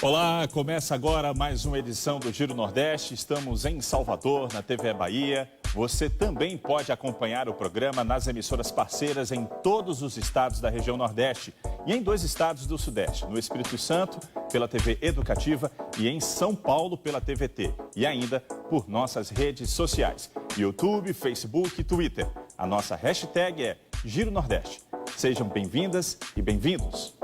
Olá, começa agora mais uma edição do Giro Nordeste. Estamos em Salvador, na TV Bahia. Você também pode acompanhar o programa nas emissoras parceiras em todos os estados da região Nordeste e em 2 estados do Sudeste, no Espírito Santo, pela TV Educativa e em São Paulo, pela TVT. E ainda por nossas redes sociais, YouTube, Facebook e Twitter. A nossa hashtag é Giro Nordeste. Sejam bem-vindas e bem-vindos.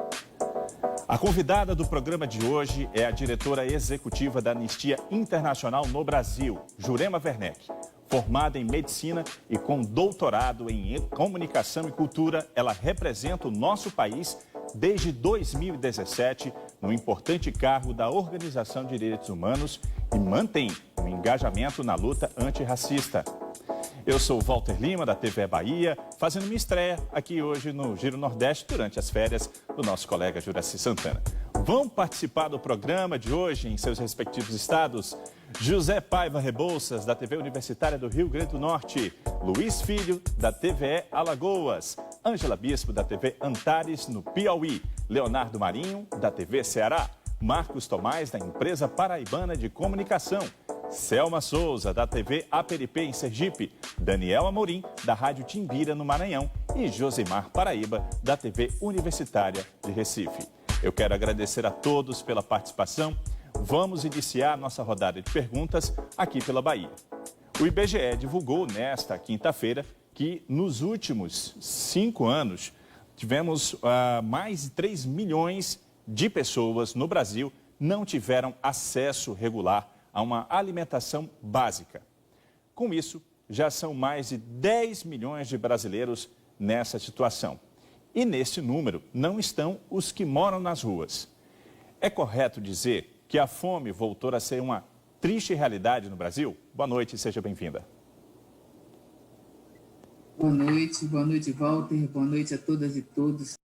A convidada do programa de hoje é a diretora executiva da Anistia Internacional no Brasil, Jurema Werneck. Formada em medicina e com doutorado em comunicação e cultura, ela representa o nosso país desde 2017 no importante cargo da Organização de Direitos Humanos e mantém um engajamento na luta antirracista. Eu sou o Walter Lima, da TV Bahia, fazendo minha estreia aqui hoje no Giro Nordeste durante as férias do nosso colega Juraci Santana. Vão participar do programa de hoje em seus respectivos estados José Paiva Rebouças, da TV Universitária do Rio Grande do Norte, Luiz Filho, da TVE Alagoas, Ângela Bispo, da TV Antares, no Piauí, Leonardo Marinho, da TV Ceará, Marcos Tomás, da Empresa Paraibana de Comunicação, Selma Souza, da TV Aperipê, em Sergipe, Daniel Amorim, da Rádio Timbira, no Maranhão, e Josimar Paraíba, da TV Universitária de Recife. Eu quero agradecer a todos pela participação. Vamos iniciar nossa rodada de perguntas aqui pela Bahia. O IBGE divulgou nesta quinta-feira que nos últimos 5 anos tivemos mais de 3 milhões de pessoas no Brasil não tiveram acesso regular a uma alimentação básica. Com isso, já são mais de 10 milhões de brasileiros nessa situação. E nesse número não estão os que moram nas ruas. É correto dizer que a fome voltou a ser uma triste realidade no Brasil? Boa noite e seja bem-vinda. Boa noite, Walter, boa noite a todas e todos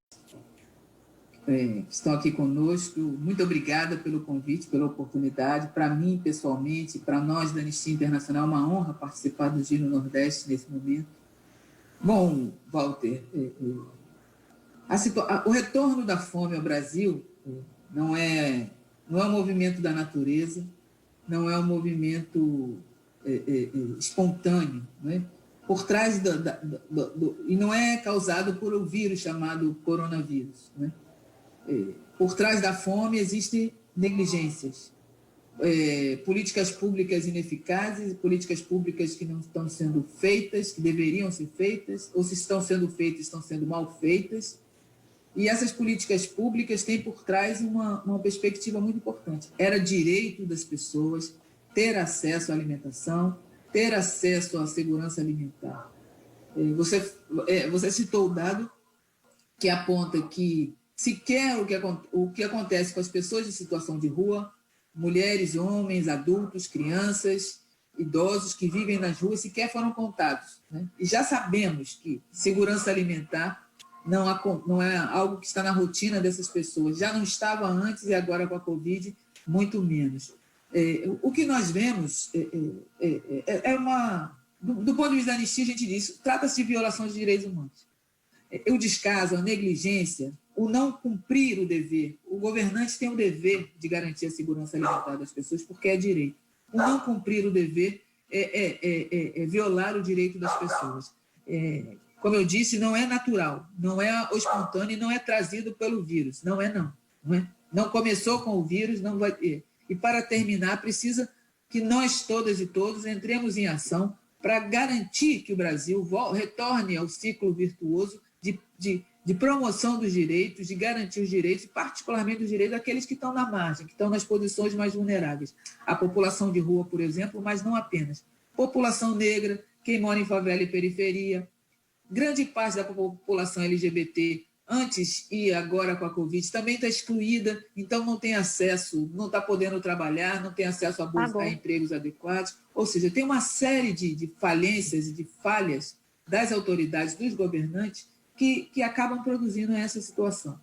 que estão aqui conosco. Muito obrigada pelo convite, pela oportunidade. Para mim, pessoalmente, para nós da Anistia Internacional, é uma honra participar do Giro Nordeste nesse momento. Bom, Walter, o retorno da fome ao Brasil não é um movimento da natureza, não é um movimento espontâneo, né? Por trás e não é causado por um vírus chamado coronavírus, né? Por trás da fome existem negligências, políticas públicas ineficazes, políticas públicas que não estão sendo feitas, que deveriam ser feitas, ou se estão sendo feitas, estão sendo mal feitas. E essas políticas públicas têm por trás uma perspectiva muito importante. Era direito das pessoas ter acesso à alimentação, ter acesso à segurança alimentar. Você citou o dado que aponta que sequer o que acontece com as pessoas em situação de rua, mulheres, homens, adultos, crianças, idosos que vivem nas ruas, sequer foram contados, né? E já sabemos que segurança alimentar não é algo que está na rotina dessas pessoas. Já não estava antes e agora com a Covid, muito menos. O que nós vemos do ponto de vista da anistia, a gente diz, trata-se de violação de direitos humanos. O descaso, a negligência, o não cumprir o dever. O governante tem o dever de garantir a segurança alimentar das pessoas, porque é direito. O não cumprir o dever é violar o direito das pessoas. Como eu disse, não é natural, não é espontâneo e não é trazido pelo vírus. Não é. Não começou com o vírus, não vai ter. E para terminar, precisa que nós todas e todos entremos em ação para garantir que o Brasil retorne ao ciclo virtuoso de promoção dos direitos, de garantir os direitos, particularmente os direitos daqueles que estão na margem, que estão nas posições mais vulneráveis. A população de rua, por exemplo, mas não apenas. População negra, quem mora em favela e periferia, grande parte da população LGBT, antes e agora com a Covid, também está excluída, então não tem acesso, não está podendo trabalhar, não tem acesso a empregos adequados. Ou seja, tem uma série de falências e de falhas das autoridades, dos governantes, que acabam produzindo essa situação.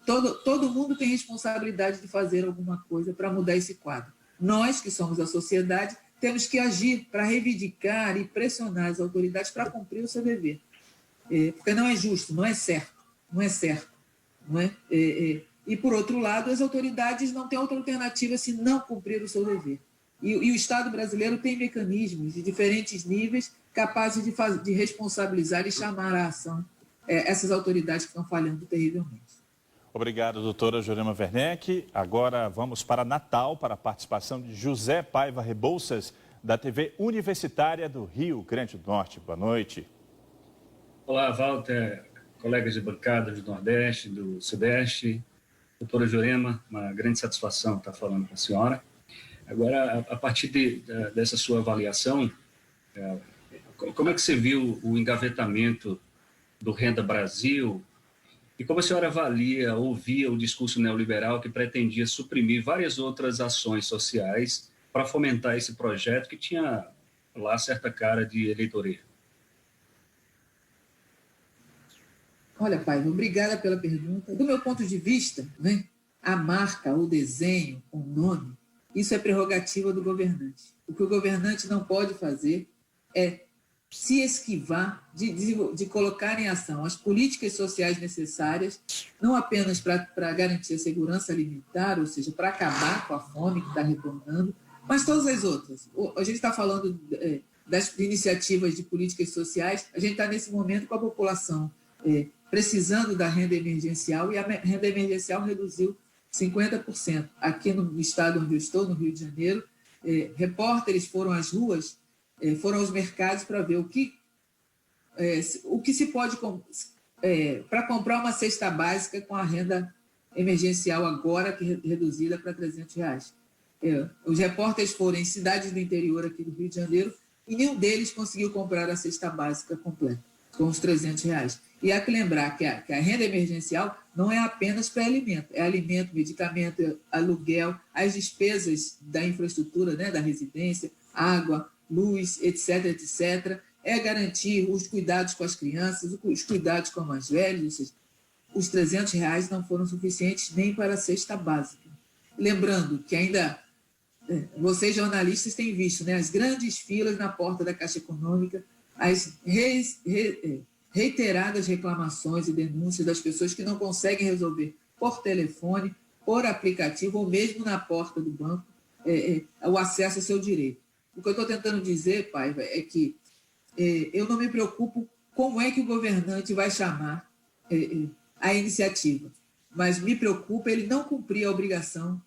Todo mundo tem responsabilidade de fazer alguma coisa para mudar esse quadro. Nós, que somos a sociedade, temos que agir para reivindicar e pressionar as autoridades para cumprir o seu dever. Porque não é justo, não é certo. Não é? E, por outro lado, as autoridades não têm outra alternativa se não cumprir o seu dever. E o Estado brasileiro tem mecanismos de diferentes níveis capazes de responsabilizar e chamar à ação essas autoridades que estão falhando terrivelmente. Obrigado, doutora Jurema Werneck. Agora vamos para Natal, para a participação de José Paiva Rebouças, da TV Universitária do Rio Grande do Norte. Boa noite. Olá, Walter, colegas de bancada do Nordeste, do Sudeste. Doutora Jurema, uma grande satisfação estar falando com a senhora. Agora, a partir dessa sua avaliação, como é que você viu o engavetamento do Renda Brasil e como a senhora avalia ou via o discurso neoliberal que pretendia suprimir várias outras ações sociais para fomentar esse projeto que tinha lá certa cara de eleitoreiro? Olha, Paiva, obrigada pela pergunta. Do meu ponto de vista, né, a marca, o desenho, o nome, isso é prerrogativa do governante. O que o governante não pode fazer é se esquivar de colocar em ação as políticas sociais necessárias, não apenas para garantir a segurança alimentar, ou seja, para acabar com a fome que está retornando, mas todas as outras. A gente está falando das iniciativas de políticas sociais, a gente está nesse momento com a população precisando da renda emergencial, e a renda emergencial reduziu 50%. Aqui no estado onde eu estou, no Rio de Janeiro, repórteres foram às ruas, foram aos mercados para ver o que se pode para comprar uma cesta básica com a renda emergencial agora que reduzida para R$300. Os repórteres foram em cidades do interior aqui do Rio de Janeiro e nenhum deles conseguiu comprar a cesta básica completa, com os R$300. E há que lembrar que a renda emergencial não é apenas para alimento, é alimento, medicamento, aluguel, as despesas da infraestrutura, né, da residência, água, luz, etc., etc. é garantir os cuidados com as crianças, os cuidados com os mais velhos, ou seja, os R$300 não foram suficientes nem para a cesta básica. Lembrando que ainda, vocês jornalistas têm visto, né, as grandes filas na porta da Caixa Econômica, as reiteradas reclamações e denúncias das pessoas que não conseguem resolver por telefone, por aplicativo ou mesmo na porta do banco o acesso ao seu direito. O que eu estou tentando dizer, Paiva, é que eu não me preocupo como é que o governante vai chamar a iniciativa, mas me preocupa ele não cumprir a obrigação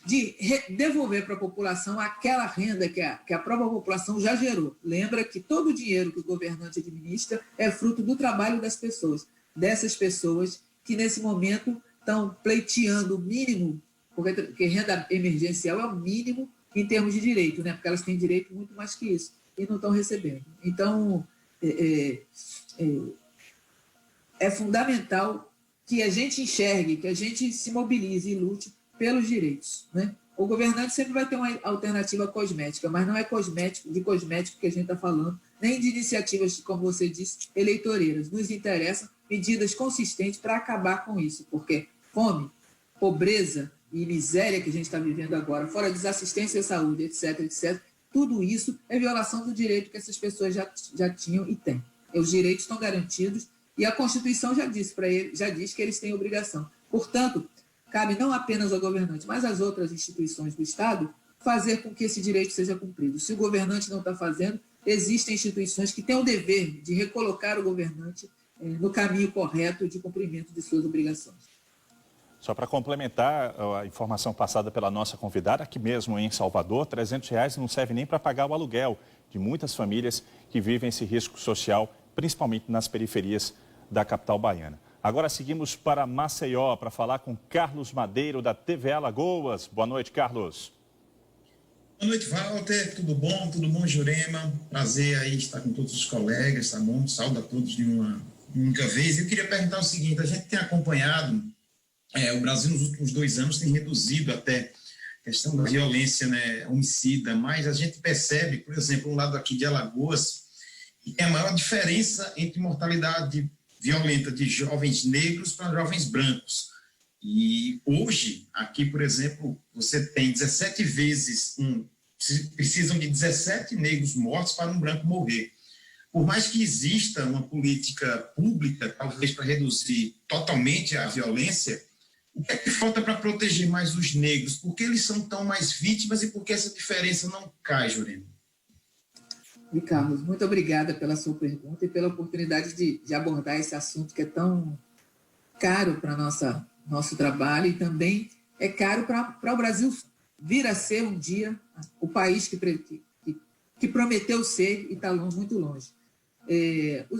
de devolver para a população aquela renda que a própria população já gerou. Lembra que todo o dinheiro que o governante administra é fruto do trabalho das pessoas, dessas pessoas que nesse momento estão pleiteando o mínimo, porque renda emergencial é o mínimo em termos de direito, né? Porque elas têm direito muito mais que isso e não estão recebendo. Então, é fundamental que a gente enxergue, que a gente se mobilize e lute pelos direitos, né? O governante sempre vai ter uma alternativa cosmética, mas não é de cosmético que a gente está falando, nem de iniciativas, como você disse, eleitoreiras. Nos interessam medidas consistentes para acabar com isso, porque fome, pobreza e miséria que a gente está vivendo agora, fora desassistência à saúde, etc., etc., tudo isso é violação do direito que essas pessoas já tinham e têm. Os direitos estão garantidos e a Constituição já diz que eles têm obrigação. Portanto, cabe não apenas ao governante, mas às outras instituições do Estado fazer com que esse direito seja cumprido. Se o governante não está fazendo, existem instituições que têm o dever de recolocar o governante no caminho correto de cumprimento de suas obrigações. Só para complementar a informação passada pela nossa convidada, aqui mesmo em Salvador, R$300 não serve nem para pagar o aluguel de muitas famílias que vivem esse risco social, principalmente nas periferias da capital baiana. Agora seguimos para Maceió para falar com Carlos Madeiro, da TV Alagoas. Boa noite, Carlos. Boa noite, Walter. Tudo bom, Jurema? Prazer aí estar com todos os colegas, tá bom? Saúde a todos de uma única vez. Eu queria perguntar o seguinte, a gente tem acompanhado, o Brasil nos últimos 2 anos tem reduzido até a questão da violência, né, homicida, mas a gente percebe, por exemplo, um lado aqui de Alagoas, que tem a maior diferença entre mortalidade violenta de jovens negros para jovens brancos. E hoje, aqui, por exemplo, você tem 17 vezes, precisam de 17 negros mortos para um branco morrer. Por mais que exista uma política pública, talvez para reduzir totalmente a violência, o que é que falta para proteger mais os negros? Por que eles são tão mais vítimas e por que essa diferença não cai, Jurema? Carlos, muito obrigada pela sua pergunta e pela oportunidade de abordar esse assunto que é tão caro para nosso trabalho e também é caro para o Brasil vir a ser um dia o país que prometeu ser e está muito longe.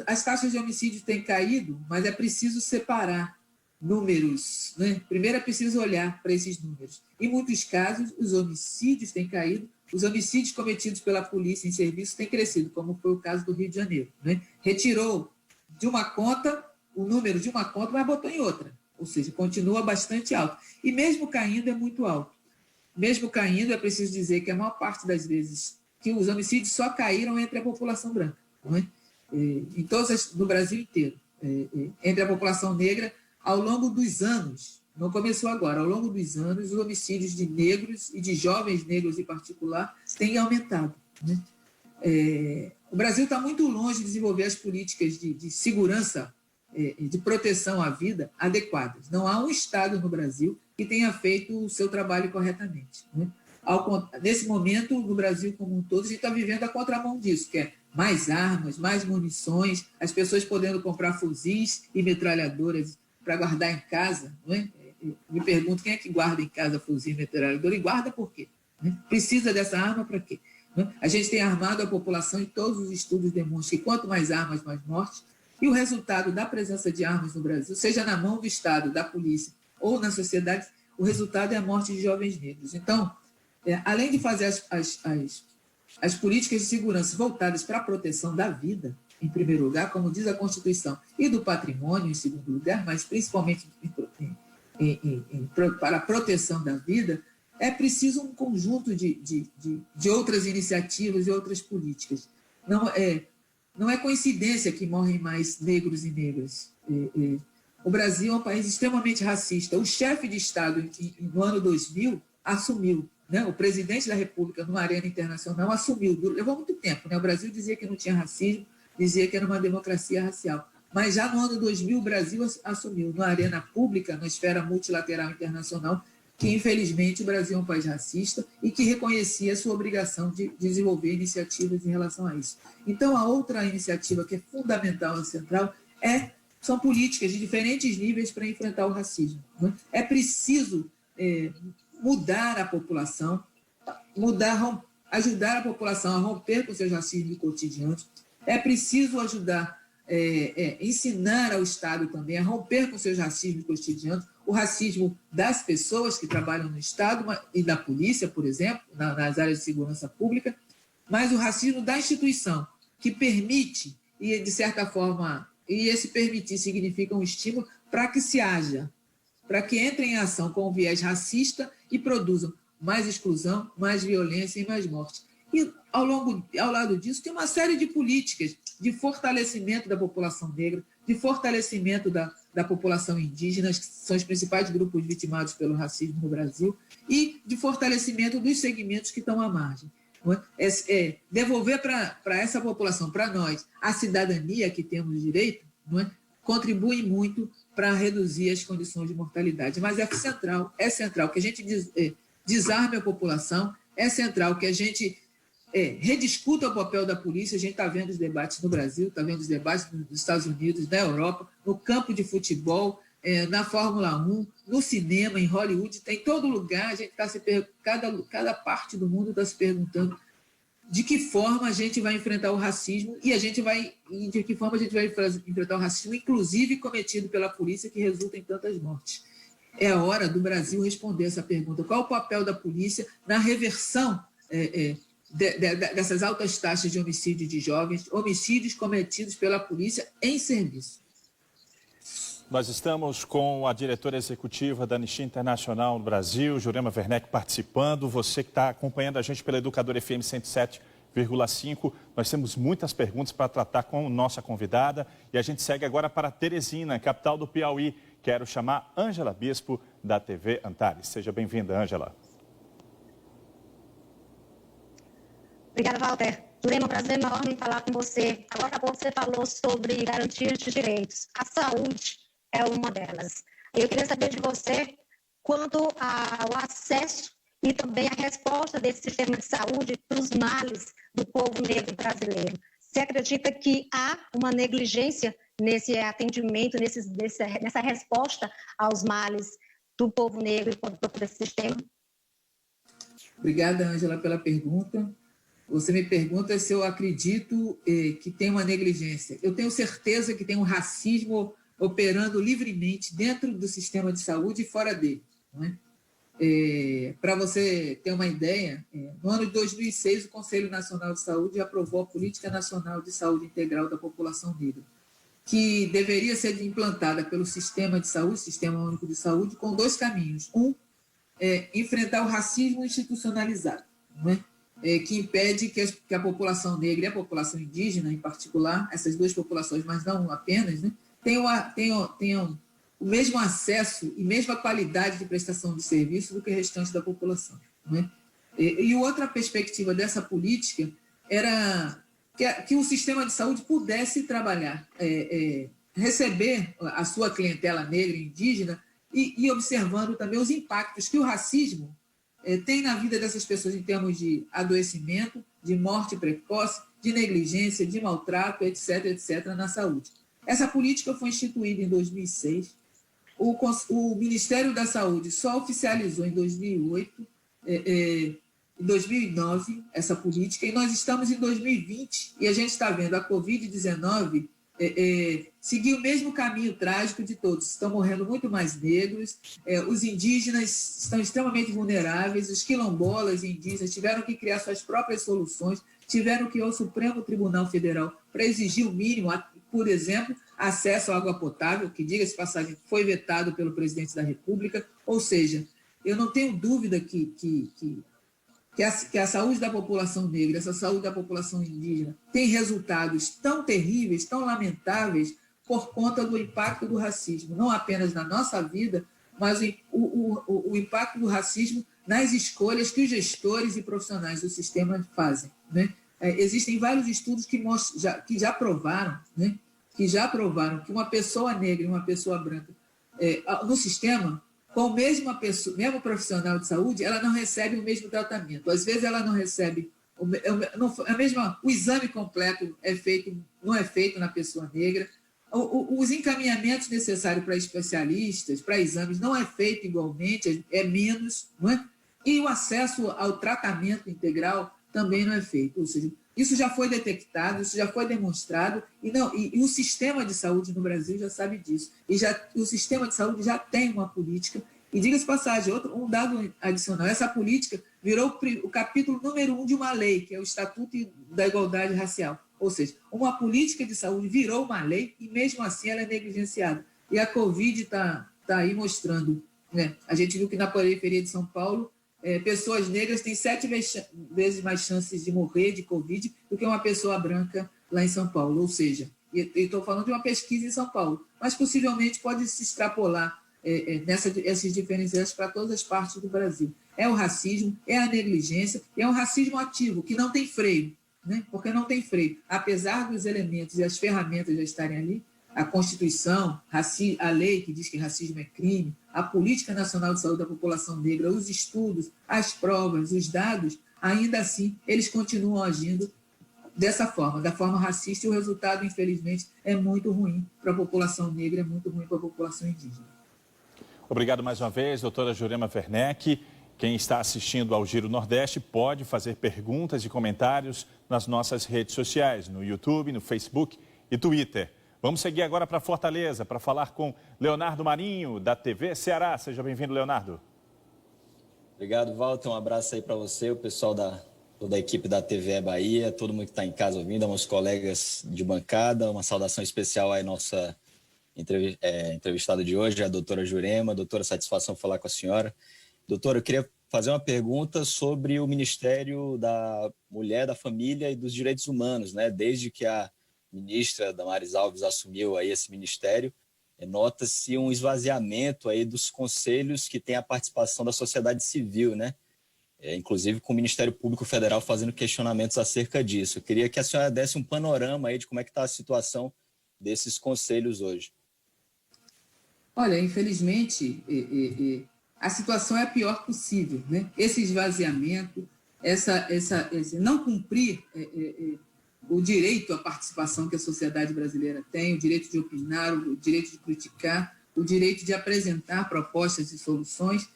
As taxas de homicídio têm caído, mas é preciso separar números, né? Primeiro é preciso olhar para esses números. Em muitos casos, os homicídios têm caído, os homicídios cometidos pela polícia em serviço têm crescido, como foi o caso do Rio de Janeiro, né? Retirou de uma conta o número de uma conta, mas botou em outra. Ou seja, continua bastante alto. E mesmo caindo, é muito alto. Mesmo caindo, é preciso dizer que a maior parte das vezes que os homicídios só caíram entre a população branca, não é? No Brasil inteiro. Entre a população negra, ao longo dos anos, não começou agora, ao longo dos anos, os homicídios de negros e de jovens negros em particular têm aumentado, né? O Brasil está muito longe de desenvolver as políticas de segurança, de proteção à vida adequadas. Não há um Estado no Brasil que tenha feito o seu trabalho corretamente, né? Nesse momento, no Brasil como um todo, a gente está vivendo a contramão disso, que é mais armas, mais munições, as pessoas podendo comprar fuzis e metralhadoras para guardar em casa, não é? Me pergunto quem é que guarda em casa fuzil e metralhadora e guarda por quê? Né? Precisa dessa arma para quê? Né? A gente tem armado a população e todos os estudos demonstram que quanto mais armas, mais mortes. E o resultado da presença de armas no Brasil, seja na mão do Estado, da polícia ou na sociedade, o resultado é a morte de jovens negros. Então, além de fazer as políticas de segurança voltadas para a proteção da vida, em primeiro lugar, como diz a Constituição, e do patrimônio, em segundo lugar, mas principalmente para a proteção da vida, é preciso um conjunto de outras iniciativas e outras políticas. Não é coincidência que morrem mais negros e negras. O Brasil é um país extremamente racista. O chefe de Estado, no ano 2000, assumiu, né? O presidente da República, numa arena internacional, assumiu. Levou muito tempo, né? O Brasil dizia que não tinha racismo, dizia que era uma democracia racial. Mas já no ano 2000, o Brasil assumiu, na arena pública, na esfera multilateral internacional, que, infelizmente, o Brasil é um país racista e que reconhecia a sua obrigação de desenvolver iniciativas em relação a isso. Então, a outra iniciativa que é fundamental e central são políticas de diferentes níveis para enfrentar o racismo. É preciso mudar a população, ajudar a população a romper com seus racismos cotidianos. É preciso ensinar ao Estado também a romper com seus racismos cotidianos, o racismo das pessoas que trabalham no Estado e da polícia, por exemplo, nas áreas de segurança pública, mas o racismo da instituição, que permite, e de certa forma, e esse permitir significa um estímulo para que se haja, para que entrem em ação com o viés racista e produzam mais exclusão, mais violência e mais morte. E, ao lado disso, tem uma série de políticas de fortalecimento da população negra, de fortalecimento da população indígena, que são os principais grupos vitimados pelo racismo no Brasil, e de fortalecimento dos segmentos que estão à margem. Devolver para essa população, para nós, a cidadania que temos direito, contribui muito para reduzir as condições de mortalidade. Mas é central que a gente desarme a população, é central que a gente rediscuta o papel da polícia. A gente está vendo os debates no Brasil, está vendo os debates nos Estados Unidos, na Europa, no campo de futebol, na Fórmula 1, no cinema, em Hollywood, tem em todo lugar. A gente está cada parte do mundo está se perguntando de que forma a gente vai enfrentar o racismo e de que forma a gente vai enfrentar o racismo, inclusive cometido pela polícia, que resulta em tantas mortes. É a hora do Brasil responder essa pergunta. Qual o papel da polícia na reversão dessas altas taxas de homicídio de jovens, homicídios cometidos pela polícia em serviço? Nós estamos com a diretora executiva da Anistia Internacional no Brasil, Jurema Werneck, participando. Você que está acompanhando a gente pela Educadora FM 107,5. Nós temos muitas perguntas para tratar com nossa convidada. E a gente segue agora para Teresina, capital do Piauí. Quero chamar Ângela Bispo, da TV Antares. Seja bem-vinda, Ângela. Obrigada, Walter. Jurema, é um prazer enorme falar com você. Agora há pouco você falou sobre garantia de direitos. A saúde é uma delas. Eu queria saber de você quanto ao acesso e também a resposta desse sistema de saúde para os males do povo negro brasileiro. Você acredita que há uma negligência nesse atendimento, nessa resposta aos males do povo negro e por esse sistema? Obrigada, Ângela, pela pergunta. Você me pergunta se eu acredito que tem uma negligência. Eu tenho certeza que tem um racismo operando livremente dentro do sistema de saúde e fora dele. Para você ter uma ideia, no ano de 2006, o Conselho Nacional de Saúde aprovou a Política Nacional de Saúde Integral da População Negra, que deveria ser implantada pelo Sistema de Saúde, Sistema Único de Saúde, com dois caminhos. Enfrentar o racismo institucionalizado, que impede que a população negra e a população indígena, em particular, essas duas populações, mas não apenas, tenham o mesmo acesso e mesma qualidade de prestação de serviço do que o restante da população. E outra perspectiva dessa política era que o sistema de saúde pudesse trabalhar, receber a sua clientela negra e indígena e observando também os impactos que o racismo tem na vida dessas pessoas em termos de adoecimento, de morte precoce, de negligência, de maltrato, etc., na saúde. Essa política foi instituída em 2006. O Ministério da Saúde só oficializou em 2008, em 2009, essa política, e nós estamos em 2020, e a gente está vendo a Covid-19 seguir o mesmo caminho trágico de todos. Estão morrendo muito mais negros, os indígenas estão extremamente vulneráveis, os quilombolas e indígenas tiveram que criar suas próprias soluções, tiveram que ir ao Supremo Tribunal Federal para exigir o mínimo, por exemplo, acesso à água potável, que, diga-se de passagem, foi vetado pelo presidente da República. Ou seja, eu não tenho dúvida que que a saúde da população negra, essa saúde da população indígena, tem resultados tão terríveis, tão lamentáveis, por conta do impacto do racismo, não apenas na nossa vida, mas o impacto do racismo nas escolhas que os gestores e profissionais do sistema fazem, né? Existem vários estudos que já provaram, né? Que uma pessoa negra e uma pessoa branca no sistema, com o mesmo profissional de saúde, ela não recebe o mesmo tratamento. Às vezes ela não recebe o exame completo não é feito na pessoa negra. Os encaminhamentos necessários para especialistas, para exames, não é feito igualmente, é menos, não é? E o acesso ao tratamento integral também não é feito. Ou seja, isso já foi detectado, isso já foi demonstrado, e o sistema de saúde no Brasil já sabe disso. O sistema de saúde já tem uma política, e diga-se passagem, um dado adicional, essa política virou o capítulo número 1 de uma lei, que é o Estatuto da Igualdade Racial. Ou seja, uma política de saúde virou uma lei e, mesmo assim, ela é negligenciada. E a Covid está aí mostrando, né? A gente viu que na periferia de São Paulo, pessoas negras têm 7 vezes mais chances de morrer de Covid do que uma pessoa branca lá em São Paulo. Ou seja, estou falando de uma pesquisa em São Paulo, mas possivelmente pode se extrapolar essas diferenças para todas as partes do Brasil. É o racismo, é a negligência, é um racismo ativo, que não tem freio. Né? Porque não tem freio. Apesar dos elementos e as ferramentas já estarem ali, a Constituição, a lei que diz que racismo é crime, a Política Nacional de Saúde da População Negra, os estudos, as provas, os dados, ainda assim, eles continuam agindo dessa forma, da forma racista, e o resultado, infelizmente, é muito ruim para a população negra, é muito ruim para a população indígena. Obrigado mais uma vez, doutora Jurema Werneck. Quem está assistindo ao Giro Nordeste pode fazer perguntas e comentários nas nossas redes sociais, no YouTube, no Facebook e Twitter. Vamos seguir agora para Fortaleza para falar com Leonardo Marinho, da TV Ceará. Seja bem-vindo, Leonardo. Obrigado, Walter. Um abraço aí para você, o pessoal toda a equipe da TV Bahia, todo mundo que está em casa ouvindo, meus colegas de bancada. Uma saudação especial à nossa entrevistada de hoje, a doutora Jurema. Doutora, satisfação falar com a senhora. Doutora, eu queria fazer uma pergunta sobre o Ministério da Mulher, da Família e dos Direitos Humanos, né? Desde que a ministra Damares Alves assumiu aí esse ministério, nota-se um esvaziamento aí dos conselhos que tem a participação da sociedade civil, né? Inclusive com o Ministério Público Federal fazendo questionamentos acerca disso. Eu queria que a senhora desse um panorama aí de como é que está a situação desses conselhos hoje. Olha, infelizmente, a situação é a pior possível, né? Esse esvaziamento, esse não cumprir o direito à participação que a sociedade brasileira tem, o direito de opinar, o direito de criticar, o direito de apresentar propostas e soluções.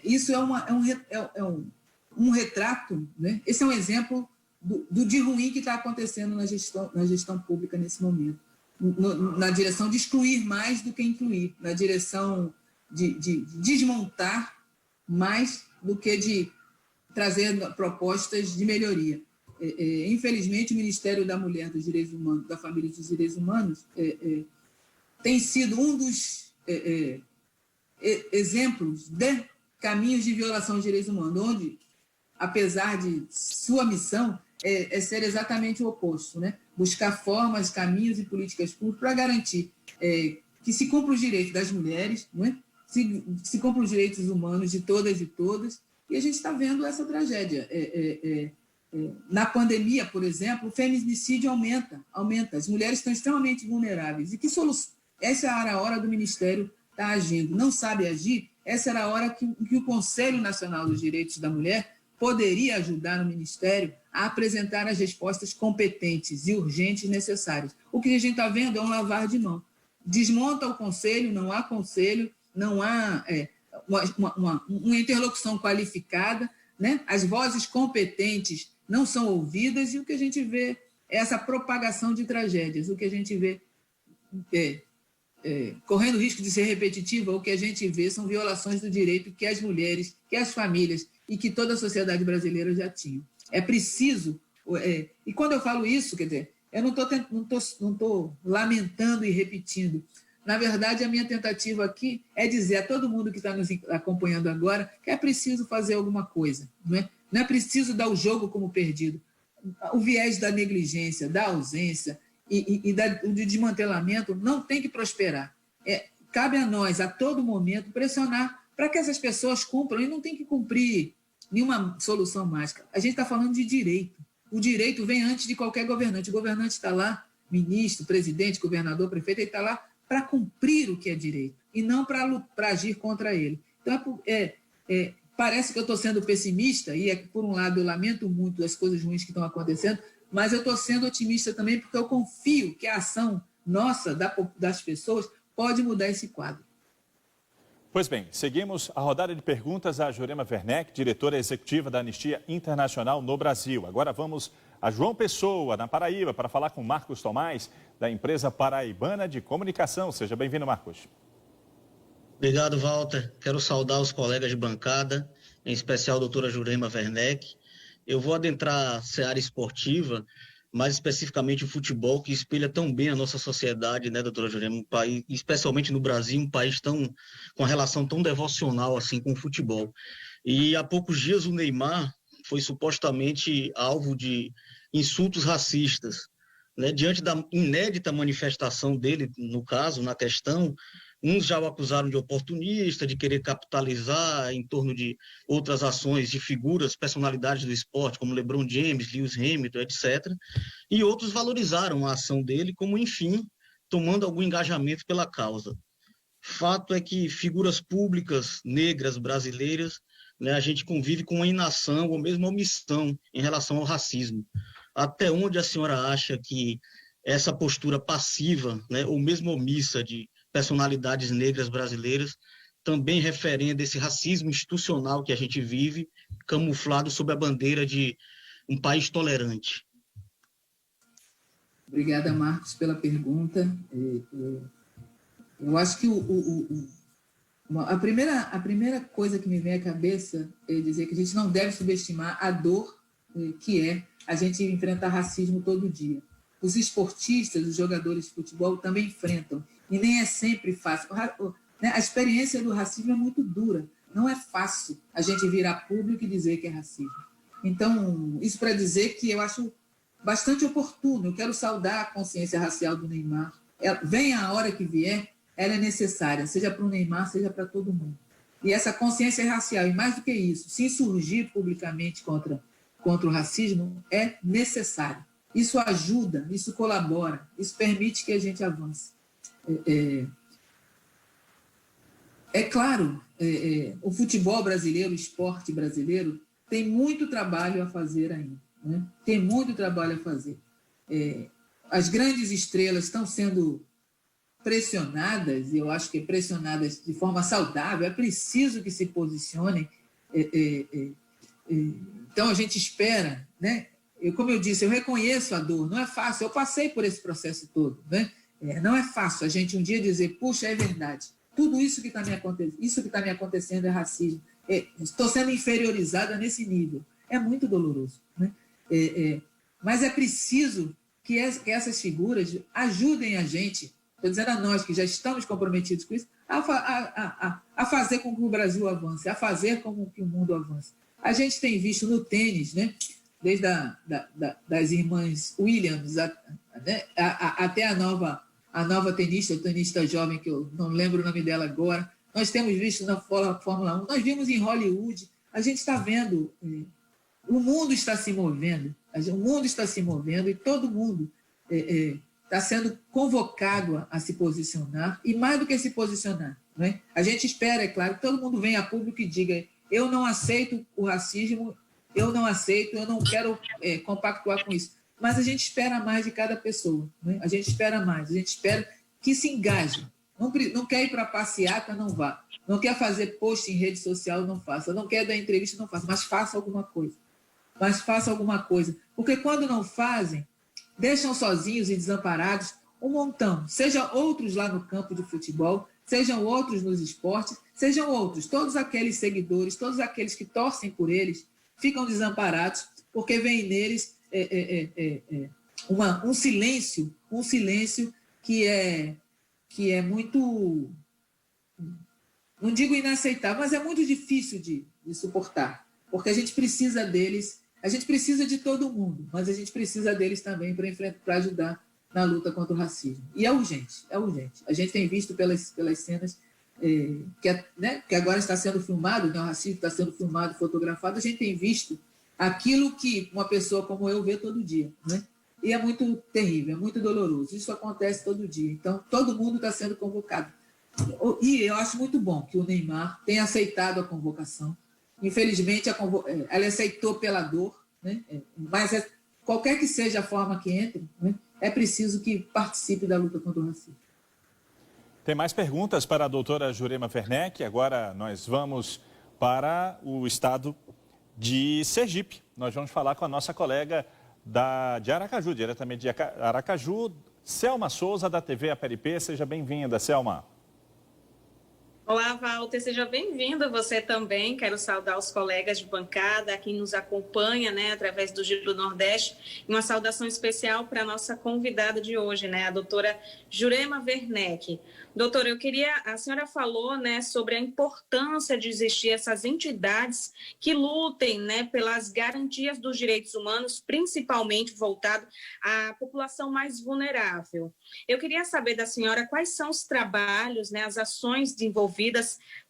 Isso é um retrato, né? Esse é um exemplo do de ruim que está acontecendo na gestão pública nesse momento, na direção de excluir mais do que incluir, na direção de desmontar mais do que de trazer propostas de melhoria. Infelizmente, o Ministério da Mulher, dos Direitos Humanos, da Família e dos Direitos Humanos tem sido um dos exemplos de caminhos de violação de direitos humanos, onde, apesar de sua missão, ser exatamente o oposto, né? Buscar formas, caminhos e políticas públicas para garantir que se cumpra os direitos das mulheres, não é? Se cumpra os direitos humanos de todas e todas, e a gente está vendo essa tragédia. Na pandemia, por exemplo, o feminicídio aumenta. As mulheres estão extremamente vulneráveis. E essa era a hora do Ministério estar agindo. Não sabe agir? Essa era a hora que o Conselho Nacional dos Direitos da Mulher poderia ajudar o Ministério a apresentar as respostas competentes e urgentes necessárias. O que a gente está vendo é um lavar de mão. Desmonta o Conselho, não há Conselho, não há uma interlocução qualificada, né? As vozes competentes não são ouvidas, e o que a gente vê é essa propagação de tragédias. O que a gente vê, correndo o risco de ser repetitiva, o que a gente vê são violações do direito que as mulheres, que as famílias e que toda a sociedade brasileira já tinham. É preciso... e quando eu falo isso, quer dizer, eu não estou lamentando e repetindo. Na verdade, a minha tentativa aqui é dizer a todo mundo que está nos acompanhando agora que é preciso fazer alguma coisa, não é? Não é preciso dar o jogo como perdido. O viés da negligência, da ausência e do desmantelamento não tem que prosperar. Cabe a nós, a todo momento, pressionar para que essas pessoas cumpram, e não tem que cumprir nenhuma solução mágica. A gente está falando de direito. O direito vem antes de qualquer governante. O governante está lá, ministro, presidente, governador, prefeito, ele está lá para cumprir o que é direito e não para agir contra ele. Então, parece que eu estou sendo pessimista e, por um lado, eu lamento muito as coisas ruins que estão acontecendo, mas eu estou sendo otimista também porque eu confio que a ação nossa, das pessoas, pode mudar esse quadro. Pois bem, seguimos a rodada de perguntas a Jurema Werneck, diretora executiva da Anistia Internacional no Brasil. Agora vamos a João Pessoa, na Paraíba, para falar com Marcos Tomás, da empresa Paraibana de Comunicação. Seja bem-vindo, Marcos. Obrigado, Walter. Quero saudar os colegas de bancada, em especial a doutora Jurema Werneck. Eu vou adentrar a seara esportiva, mais especificamente o futebol, que espelha tão bem a nossa sociedade, né, doutora Jurema? Um país, especialmente no Brasil, um país com uma relação tão devocional assim com o futebol. E há poucos dias o Neymar foi supostamente alvo de insultos racistas, né? Diante da inédita manifestação dele, no caso, na questão, uns já o acusaram de oportunista, de querer capitalizar em torno de outras ações de figuras, personalidades do esporte, como LeBron James, Lewis Hamilton, etc. E outros valorizaram a ação dele como, enfim, tomando algum engajamento pela causa. Fato é que figuras públicas negras brasileiras, né, a gente convive com uma inação ou mesmo omissão em relação ao racismo. Até onde a senhora acha que essa postura passiva, né, ou mesmo omissa de personalidades negras brasileiras também referenda esse racismo institucional que a gente vive, camuflado sob a bandeira de um país tolerante? Obrigada, Marcos, pela pergunta. Eu acho que a primeira coisa que me vem à cabeça é dizer que a gente não deve subestimar a dor que é a gente enfrentar racismo todo dia. Os esportistas, os jogadores de futebol também enfrentam, e nem é sempre fácil. A experiência do racismo é muito dura. Não é fácil a gente virar público e dizer que é racismo. Então, isso para dizer que eu acho bastante oportuno. Eu quero saudar a consciência racial do Neymar. Venha a hora que vier, ela é necessária, seja para o Neymar, seja para todo mundo. E essa consciência racial, e mais do que isso, se insurgir publicamente contra o racismo, é necessário. Isso ajuda, isso colabora, isso permite que a gente avance. É claro, o futebol brasileiro, o esporte brasileiro, tem muito trabalho a fazer ainda. Né? Tem muito trabalho a fazer. As grandes estrelas estão sendo pressionadas, e eu acho que pressionadas de forma saudável, é preciso que se posicionem. Então, a gente espera, né? Como eu disse, eu reconheço a dor, não é fácil, eu passei por esse processo todo, né? Não é fácil a gente um dia dizer, puxa, é verdade, tudo isso que está me acontecendo é racismo, estou sendo inferiorizada nesse nível, é muito doloroso, né? Mas é preciso que essas figuras ajudem a gente, estou dizendo a nós que já estamos comprometidos com isso, a fazer com que o Brasil avance, a fazer com que o mundo avance. A gente tem visto no tênis, né? Desde das irmãs Williams até a nova tenista jovem, que eu não lembro o nome dela agora, nós temos visto na Fórmula 1, nós vimos em Hollywood, a gente está vendo, o mundo está se movendo, e todo mundo está sendo convocado a se posicionar, e mais do que se posicionar, né? A gente espera, é claro, que todo mundo venha a público e diga, eu não aceito o racismo, eu não quero compactuar com isso. Mas a gente espera mais de cada pessoa. Né? A gente espera mais, a gente espera que se engaje. Não quer ir para a passeata, não vá. Não quer fazer post em rede social, não faça. Não quer dar entrevista, não faça. Mas faça alguma coisa. Porque quando não fazem, deixam sozinhos e desamparados um montão. Sejam outros lá no campo de futebol, sejam outros nos esportes, sejam outros. Todos aqueles seguidores, todos aqueles que torcem por eles, ficam desamparados porque vem neles um silêncio que é muito, não digo inaceitável, mas é muito difícil de suportar. porque a gente precisa deles, a gente precisa de todo mundo, mas a gente precisa deles também para ajudar na luta contra o racismo. E é urgente, é urgente. A gente tem visto pelas cenas que agora está sendo filmado, né, o racismo está sendo filmado, fotografado, a gente tem visto aquilo que uma pessoa como eu vê todo dia, né? E é muito terrível, é muito doloroso. Isso acontece todo dia. Então, todo mundo está sendo convocado. E eu acho muito bom que o Neymar tenha aceitado a convocação. Infelizmente, ela aceitou pela dor, né? Mas qualquer que seja a forma que entre, né, é preciso que participe da luta contra o racismo. Tem mais perguntas para a doutora Jurema Werneck. Agora nós vamos para o estado de Sergipe. Nós vamos falar com a nossa colega de Aracaju, diretamente de Aracaju, Selma Souza, da TV APRP. Seja bem-vinda, Selma. Olá, Walter, seja bem-vindo, você também. Quero saudar os colegas de bancada, quem nos acompanha, né, através do Giro do Nordeste. E uma saudação especial para a nossa convidada de hoje, né, a doutora Jurema Werneck. Doutora, a senhora falou, né, sobre a importância de existir essas entidades que lutem, né, pelas garantias dos direitos humanos, principalmente voltado à população mais vulnerável. Eu queria saber da senhora quais são os trabalhos, né, as ações desenvolvidas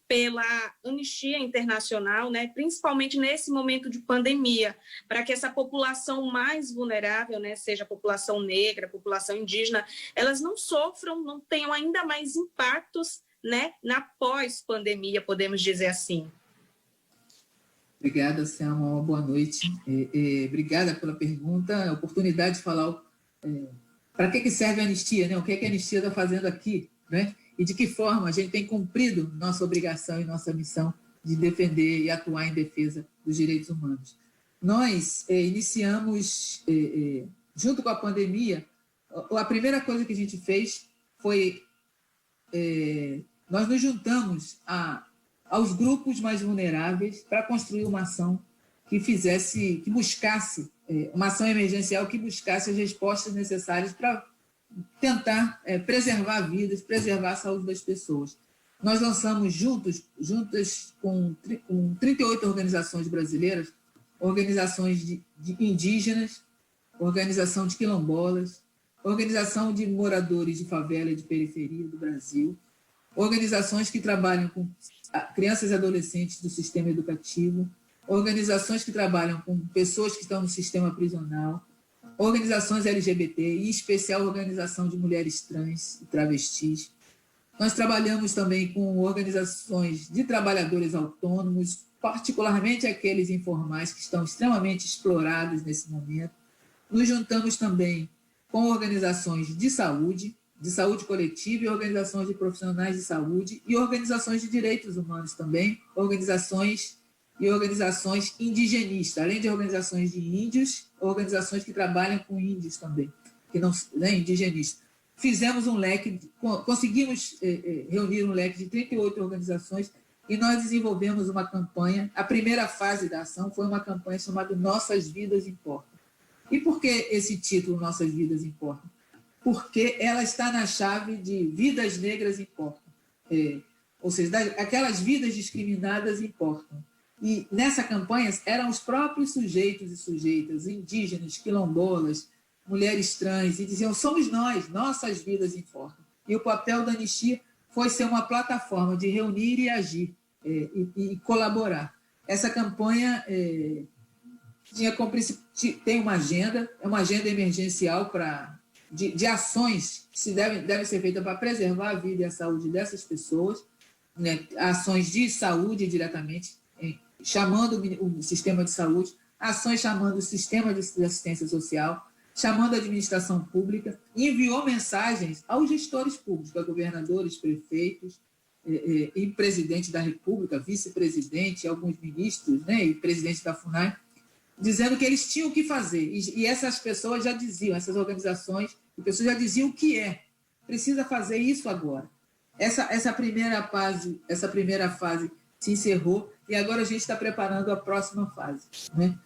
pela Anistia Internacional, né, principalmente nesse momento de pandemia, para que essa população mais vulnerável, né, seja a população negra, a população indígena, elas não sofram, não tenham ainda mais impactos, né, na pós-pandemia, podemos dizer assim. Obrigada, Selma. Boa noite. Obrigada pela pergunta, a oportunidade de falar para que serve a anistia, né? O que a anistia está fazendo aqui, né? E de que forma a gente tem cumprido nossa obrigação e nossa missão de defender e atuar em defesa dos direitos humanos. Nós iniciamos, junto com a pandemia, a primeira coisa que a gente fez foi, nós nos juntamos aos grupos mais vulneráveis para construir uma ação que buscasse, uma ação emergencial que buscasse as respostas necessárias para tentar preservar vidas, preservar a saúde das pessoas. Nós lançamos juntas com 38 organizações brasileiras, organizações de indígenas, organização de quilombolas, organização de moradores de favela e de periferia do Brasil, organizações que trabalham com crianças e adolescentes do sistema educativo, organizações que trabalham com pessoas que estão no sistema prisional, organizações LGBT, em especial a organização de mulheres trans e travestis. Nós trabalhamos também com organizações de trabalhadores autônomos, particularmente aqueles informais que estão extremamente explorados nesse momento. Nos juntamos também com organizações de saúde coletiva e organizações de profissionais de saúde e organizações de direitos humanos também, organizações indigenistas, além de organizações de índios, organizações que trabalham com índios também, que não, né, indigenistas. Fizemos um leque, conseguimos reunir um leque de 38 organizações e nós desenvolvemos uma campanha. A primeira fase da ação foi uma campanha chamada Nossas Vidas Importam. E por que esse título, Nossas Vidas Importam? Porque ela está na chave de Vidas Negras Importam. Ou seja, aquelas vidas discriminadas importam. E nessa campanha eram os próprios sujeitos e sujeitas, indígenas, quilombolas, mulheres trans, e diziam, somos nós, nossas vidas importam. E o papel da anistia foi ser uma plataforma de reunir e agir e colaborar. Essa campanha tem uma agenda, é uma agenda emergencial de ações que devem ser feitas para preservar a vida e a saúde dessas pessoas, né? Ações de saúde diretamente, chamando o sistema de saúde, ações chamando o sistema de assistência social, chamando a administração pública, enviou mensagens aos gestores públicos, a governadores, prefeitos, e presidente da República, vice-presidente, alguns ministros, né, e presidente da FUNAI, dizendo que eles tinham o que fazer. E essas pessoas já diziam, essas organizações e pessoas já diziam o que precisa fazer isso agora. Essa primeira fase se encerrou e agora a gente está preparando a próxima fase, né?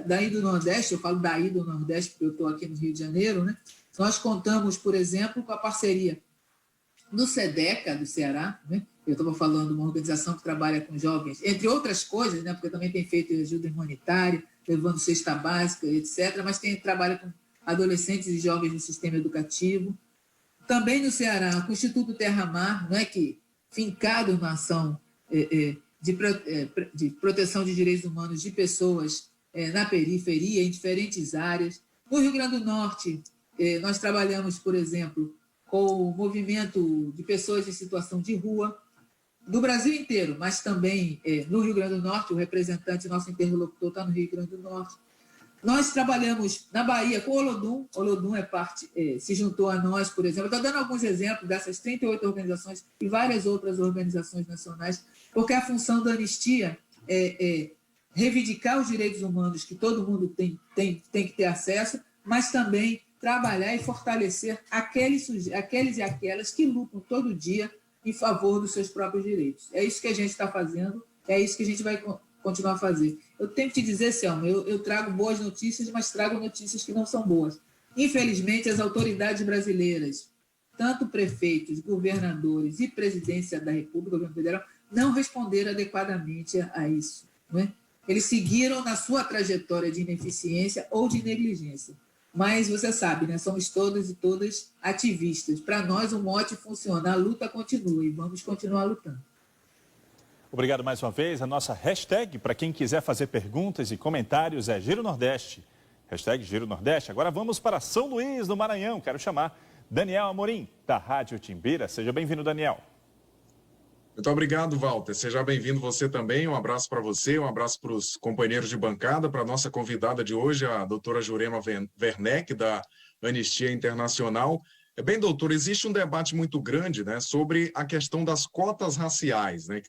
Daí do Nordeste, eu falo daí do Nordeste porque eu estou aqui no Rio de Janeiro, né? Nós contamos, por exemplo, com a parceria no SEDECA do Ceará, né? Eu estava falando de uma organização que trabalha com jovens, entre outras coisas, né? Porque também tem feito ajuda humanitária, levando cesta básica, etc., mas trabalha com adolescentes e jovens no sistema educativo. Também no Ceará, com o Instituto Terra Mar, não é, que, fincado na ação de proteção de direitos humanos de pessoas na periferia, em diferentes áreas. No Rio Grande do Norte, nós trabalhamos, por exemplo, com o movimento de pessoas em situação de rua, do Brasil inteiro, mas também no Rio Grande do Norte, o representante, nosso interlocutor está no Rio Grande do Norte. Nós trabalhamos na Bahia com o Olodum. O Olodum se juntou a nós, por exemplo. Estou dando alguns exemplos dessas 38 organizações e várias outras organizações nacionais, porque a função da anistia é reivindicar os direitos humanos que todo mundo tem que ter acesso, mas também trabalhar e fortalecer aqueles e aquelas que lutam todo dia em favor dos seus próprios direitos. É isso que a gente está fazendo, é isso que a gente vai continuar a fazer. Eu tenho que te dizer, Selma, eu trago boas notícias, mas trago notícias que não são boas. Infelizmente, as autoridades brasileiras, tanto prefeitos, governadores e presidência da República, governo federal, não responderam adequadamente a isso. Não é? Eles seguiram na sua trajetória de ineficiência ou de negligência. Mas você sabe, né? Somos todos e todas ativistas. Para nós, o mote funciona, a luta continua e vamos continuar lutando. Obrigado mais uma vez. A nossa hashtag, para quem quiser fazer perguntas e comentários, é Giro Nordeste. Hashtag Giro Nordeste. Agora vamos para São Luís, no Maranhão. Quero chamar Daniel Amorim, da Rádio Timbira. Seja bem-vindo, Daniel. Muito obrigado, Walter. Seja bem-vindo você também. Um abraço para você, um abraço para os companheiros de bancada, para a nossa convidada de hoje, a doutora Jurema Werneck, da Anistia Internacional. Bem, doutor, existe um debate muito grande, né, sobre a questão das cotas raciais, né, que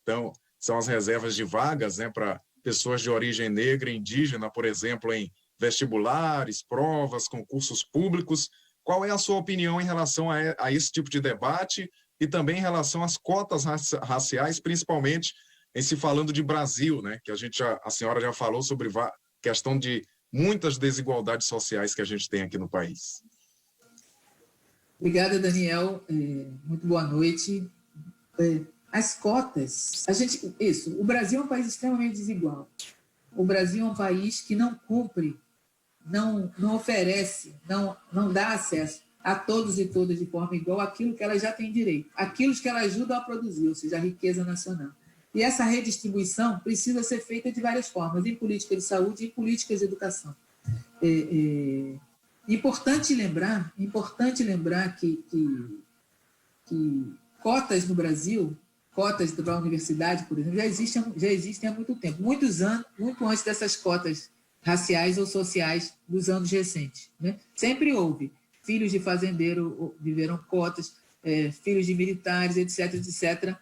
são as reservas de vagas, né, para pessoas de origem negra e indígena, por exemplo, em vestibulares, provas, concursos públicos. Qual é a sua opinião em relação a esse tipo de debate e também em relação às cotas raciais, principalmente em se falando de Brasil, né, que a senhora já falou sobre a questão de muitas desigualdades sociais que a gente tem aqui no país? Obrigada, Daniel. Muito boa noite. As cotas, o Brasil é um país extremamente desigual. O Brasil é um país que não cumpre, não oferece, não dá acesso a todos e todas de forma igual aquilo que elas já têm direito, aquilo que elas ajudam a produzir, ou seja, a riqueza nacional. E essa redistribuição precisa ser feita de várias formas, em política de saúde e em políticas de educação. Importante lembrar que cotas no Brasil, cotas para a universidade, por exemplo, já existem há muito tempo, muitos anos, muito antes dessas cotas raciais ou sociais dos anos recentes, né? Sempre houve. Filhos de fazendeiro viveram cotas, filhos de militares, etc.,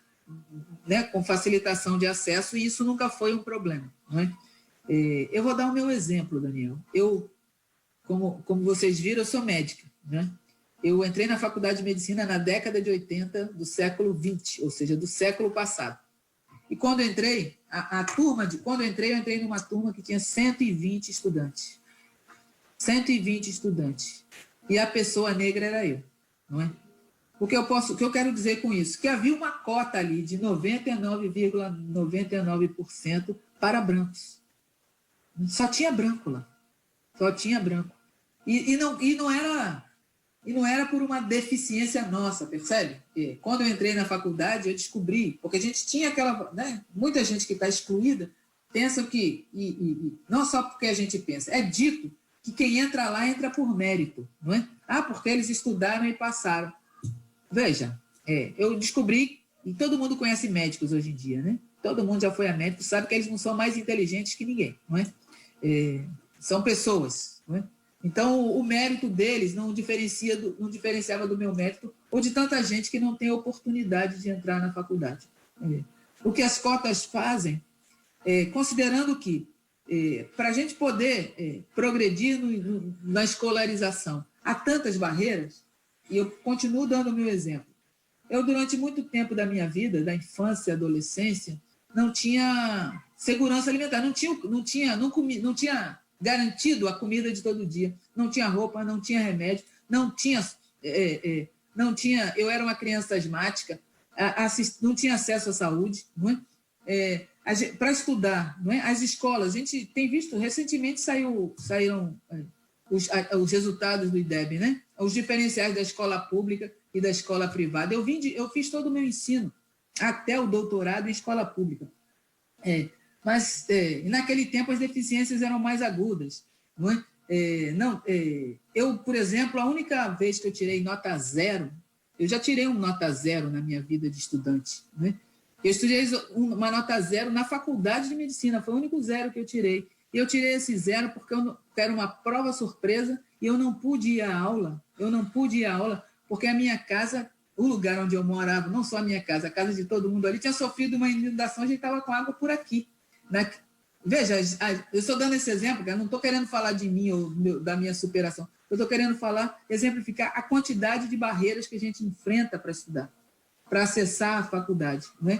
né, com facilitação de acesso, e isso nunca foi um problema. Não é? Eu vou dar o meu exemplo, Daniel. Como vocês viram, eu sou médica. Né? Eu entrei na faculdade de medicina na década de 80 do século XX, ou seja, do século passado. E quando eu entrei, eu entrei numa turma que tinha 120 estudantes. 120 estudantes. E a pessoa negra era eu, não é? O que eu quero dizer com isso? Que havia uma cota ali de 99,99% para brancos. Só tinha branco lá. Só tinha branco. E não era por uma deficiência nossa, percebe? Quando eu entrei na faculdade, eu descobri, porque a gente tinha aquela... Né, muita gente que está excluída pensa que... não só porque a gente pensa, é dito que quem entra lá entra por mérito, não é? Porque eles estudaram e passaram. Veja, eu descobri, e todo mundo conhece médicos hoje em dia, né? Todo mundo já foi a médico, sabe que eles não são mais inteligentes que ninguém, não é? São pessoas, não é? Então, o mérito deles não diferenciava do meu mérito ou de tanta gente que não tem oportunidade de entrar na faculdade. O que as cotas fazem, considerando que para a gente poder progredir na escolarização, há tantas barreiras, e eu continuo dando o meu exemplo. Eu, durante muito tempo da minha vida, da infância e adolescência, não tinha segurança alimentar, não tinha não tinha roupa, não tinha remédio, não eu era uma criança asmática, não tinha acesso à saúde, não é? Para estudar, não é? As escolas, a gente tem visto, recentemente saíram os resultados do IDEB, né? Os diferenciais da escola pública e da escola privada. Eu fiz todo o meu ensino, até o doutorado em escola pública. Mas naquele tempo as deficiências eram mais agudas, não é? Eu, por exemplo, a única vez que eu tirei nota 0, eu já tirei nota 0 na minha vida de estudante, né? Eu estudei uma nota 0 na faculdade de medicina, foi o único 0 que eu tirei. E eu tirei esse 0 porque era uma prova surpresa e eu não pude ir à aula. Porque a minha casa, o lugar onde eu morava, não só a minha casa, a casa de todo mundo ali, tinha sofrido uma inundação, a gente estava com água por aqui. Veja, eu estou dando esse exemplo, eu não estou querendo falar de mim ou da minha superação, eu estou querendo exemplificar a quantidade de barreiras que a gente enfrenta para estudar, para acessar a faculdade, né?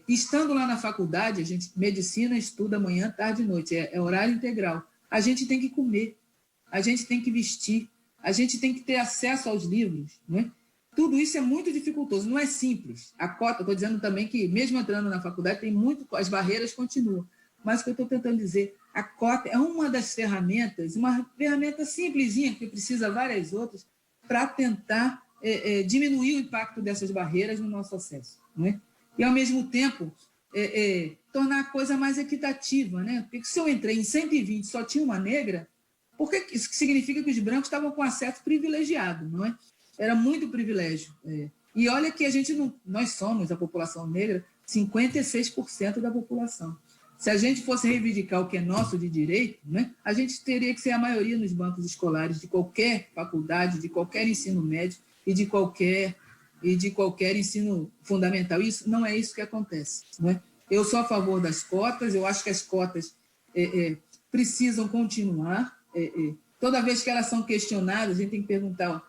Estando lá na faculdade, medicina estuda manhã, tarde e noite, é horário integral. A gente tem que comer, a gente tem que vestir, a gente tem que ter acesso aos livros, né? Tudo isso é muito dificultoso, não é simples. A cota, estou dizendo também que, mesmo entrando na faculdade, as barreiras continuam. Mas o que eu estou tentando dizer, a cota é uma das ferramentas, uma ferramenta simplesinha, que precisa várias outras, para tentar diminuir o impacto dessas barreiras no nosso acesso, não é? E, ao mesmo tempo, tornar a coisa mais equitativa, né? Porque se eu entrei em 120 só tinha uma negra, porque isso significa que os brancos estavam com acesso privilegiado, não é? Era muito privilégio. E olha que nós somos, a população negra, 56% da população. Se a gente fosse reivindicar o que é nosso de direito, né, a gente teria que ser a maioria nos bancos escolares de qualquer faculdade, de qualquer ensino médio e de qualquer ensino fundamental. Não é isso que acontece, né? Eu sou a favor das cotas, eu acho que as cotas precisam continuar. Toda vez que elas são questionadas, a gente tem que perguntar: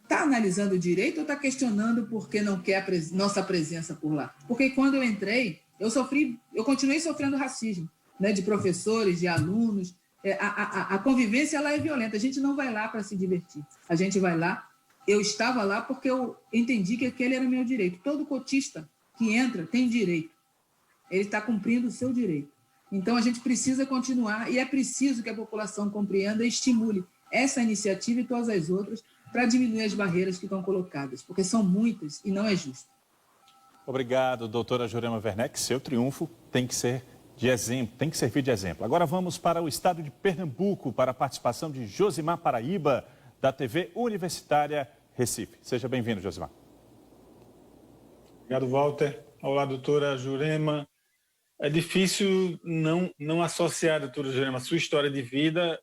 está analisando o direito ou está questionando porque não quer nossa presença por lá? Porque quando eu entrei, eu continuei sofrendo racismo, né, de professores, de alunos. A convivência ela é violenta, a gente não vai lá para se divertir, a gente vai lá. Eu estava lá porque eu entendi que aquele era meu direito. Todo cotista que entra tem direito, ele está cumprindo o seu direito. Então a gente precisa continuar e é preciso que a população compreenda e estimule essa iniciativa e todas as outras para diminuir as barreiras que estão colocadas, porque são muitas e não é justo. Obrigado, doutora Jurema Werneck. Seu triunfo tem que ser de exemplo, tem que servir de exemplo. Agora vamos para o estado de Pernambuco, para a participação de Josimar Paraíba, da TV Universitária Recife. Seja bem-vindo, Josimar. Obrigado, Walter. Olá, doutora Jurema. É difícil não associar, doutora Jurema, a sua história de vida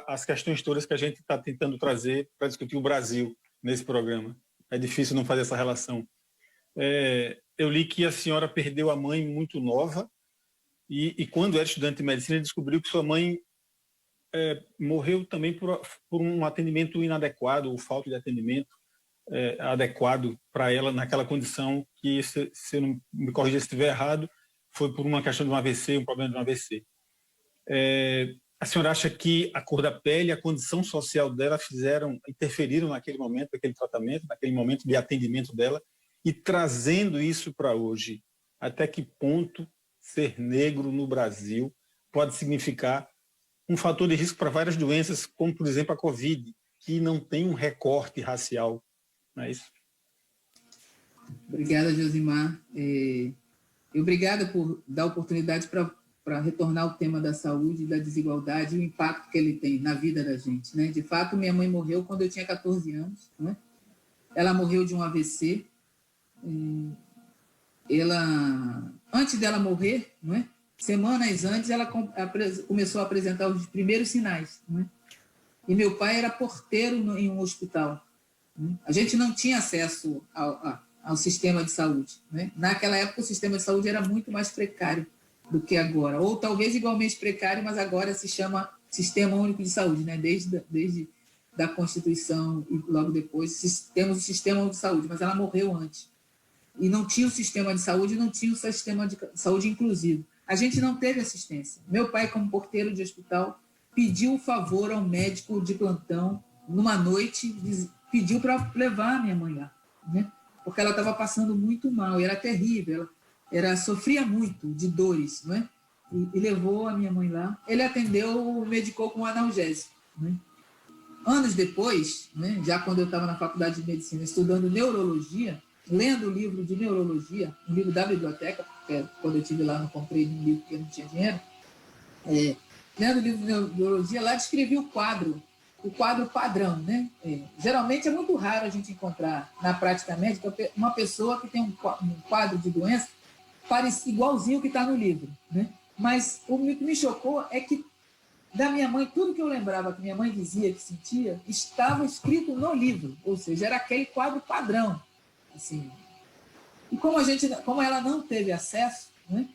às questões todas que a gente está tentando trazer para discutir o Brasil nesse programa. É difícil não fazer essa relação. Eu li que a senhora perdeu a mãe muito nova e quando era estudante de medicina, descobriu que sua mãe morreu também por um atendimento inadequado, ou falta de atendimento adequado para ela naquela condição que, se eu não me corrija se estiver errado, foi por uma questão de um AVC, um problema de um AVC. A senhora acha que a cor da pele, a condição social dela interferiram naquele momento, naquele tratamento, naquele momento de atendimento dela, e trazendo isso para hoje, até que ponto ser negro no Brasil pode significar um fator de risco para várias doenças, como, por exemplo, a Covid, que não tem um recorte racial, não é isso? Obrigada, Josimar. E obrigada por dar oportunidade para retornar ao tema da saúde e da desigualdade e o impacto que ele tem na vida da gente, né? De fato, minha mãe morreu quando eu tinha 14 anos, né? Ela morreu de um AVC. Antes dela morrer, não é? Semanas antes, ela começou a apresentar os primeiros sinais, não é? E meu pai era porteiro em um hospital. Né? A gente não tinha acesso ao sistema de saúde, né? Naquela época, o sistema de saúde era muito mais precário do que agora, ou talvez igualmente precário, mas agora se chama Sistema Único de Saúde, né? Desde da Constituição e logo depois temos o Sistema Único de Saúde, mas ela morreu antes. E não tinha o sistema de saúde, não tinha o sistema de saúde inclusivo. A gente não teve assistência. Meu pai, como porteiro de hospital, pediu o favor ao médico de plantão, numa noite, pediu para levar a minha mãe lá, né? Porque ela estava passando muito mal, era terrível, ela sofria muito de dores, né? E levou a minha mãe lá. Ele atendeu, medicou com analgésico, né? Anos depois, né, já quando eu estava na faculdade de medicina, estudando neurologia, lendo o livro de neurologia, um livro da biblioteca, porque quando eu estive lá não comprei nenhum livro porque eu não tinha dinheiro, lendo o livro de neurologia, lá descrevi o quadro padrão, né? Geralmente é muito raro a gente encontrar na prática médica uma pessoa que tem um quadro de doença igualzinho que está no livro, né? Mas o que me chocou é que da minha mãe, tudo que eu lembrava que minha mãe dizia que sentia, estava escrito no livro, ou seja, era aquele quadro padrão, assim. E como ela não teve acesso, né?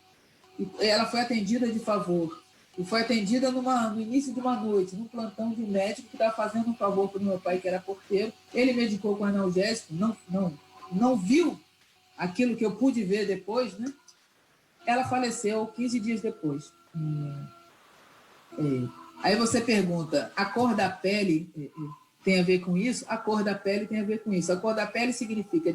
Ela foi atendida de favor, e foi atendida no início de uma noite, num plantão de médico que estava fazendo um favor para o meu pai, que era porteiro. Ele medicou com analgésico, não viu aquilo que eu pude ver depois, né? Ela faleceu 15 dias depois. Aí você pergunta, a cor da pele tem a ver com isso? A cor da pele tem a ver com isso. A cor da pele significa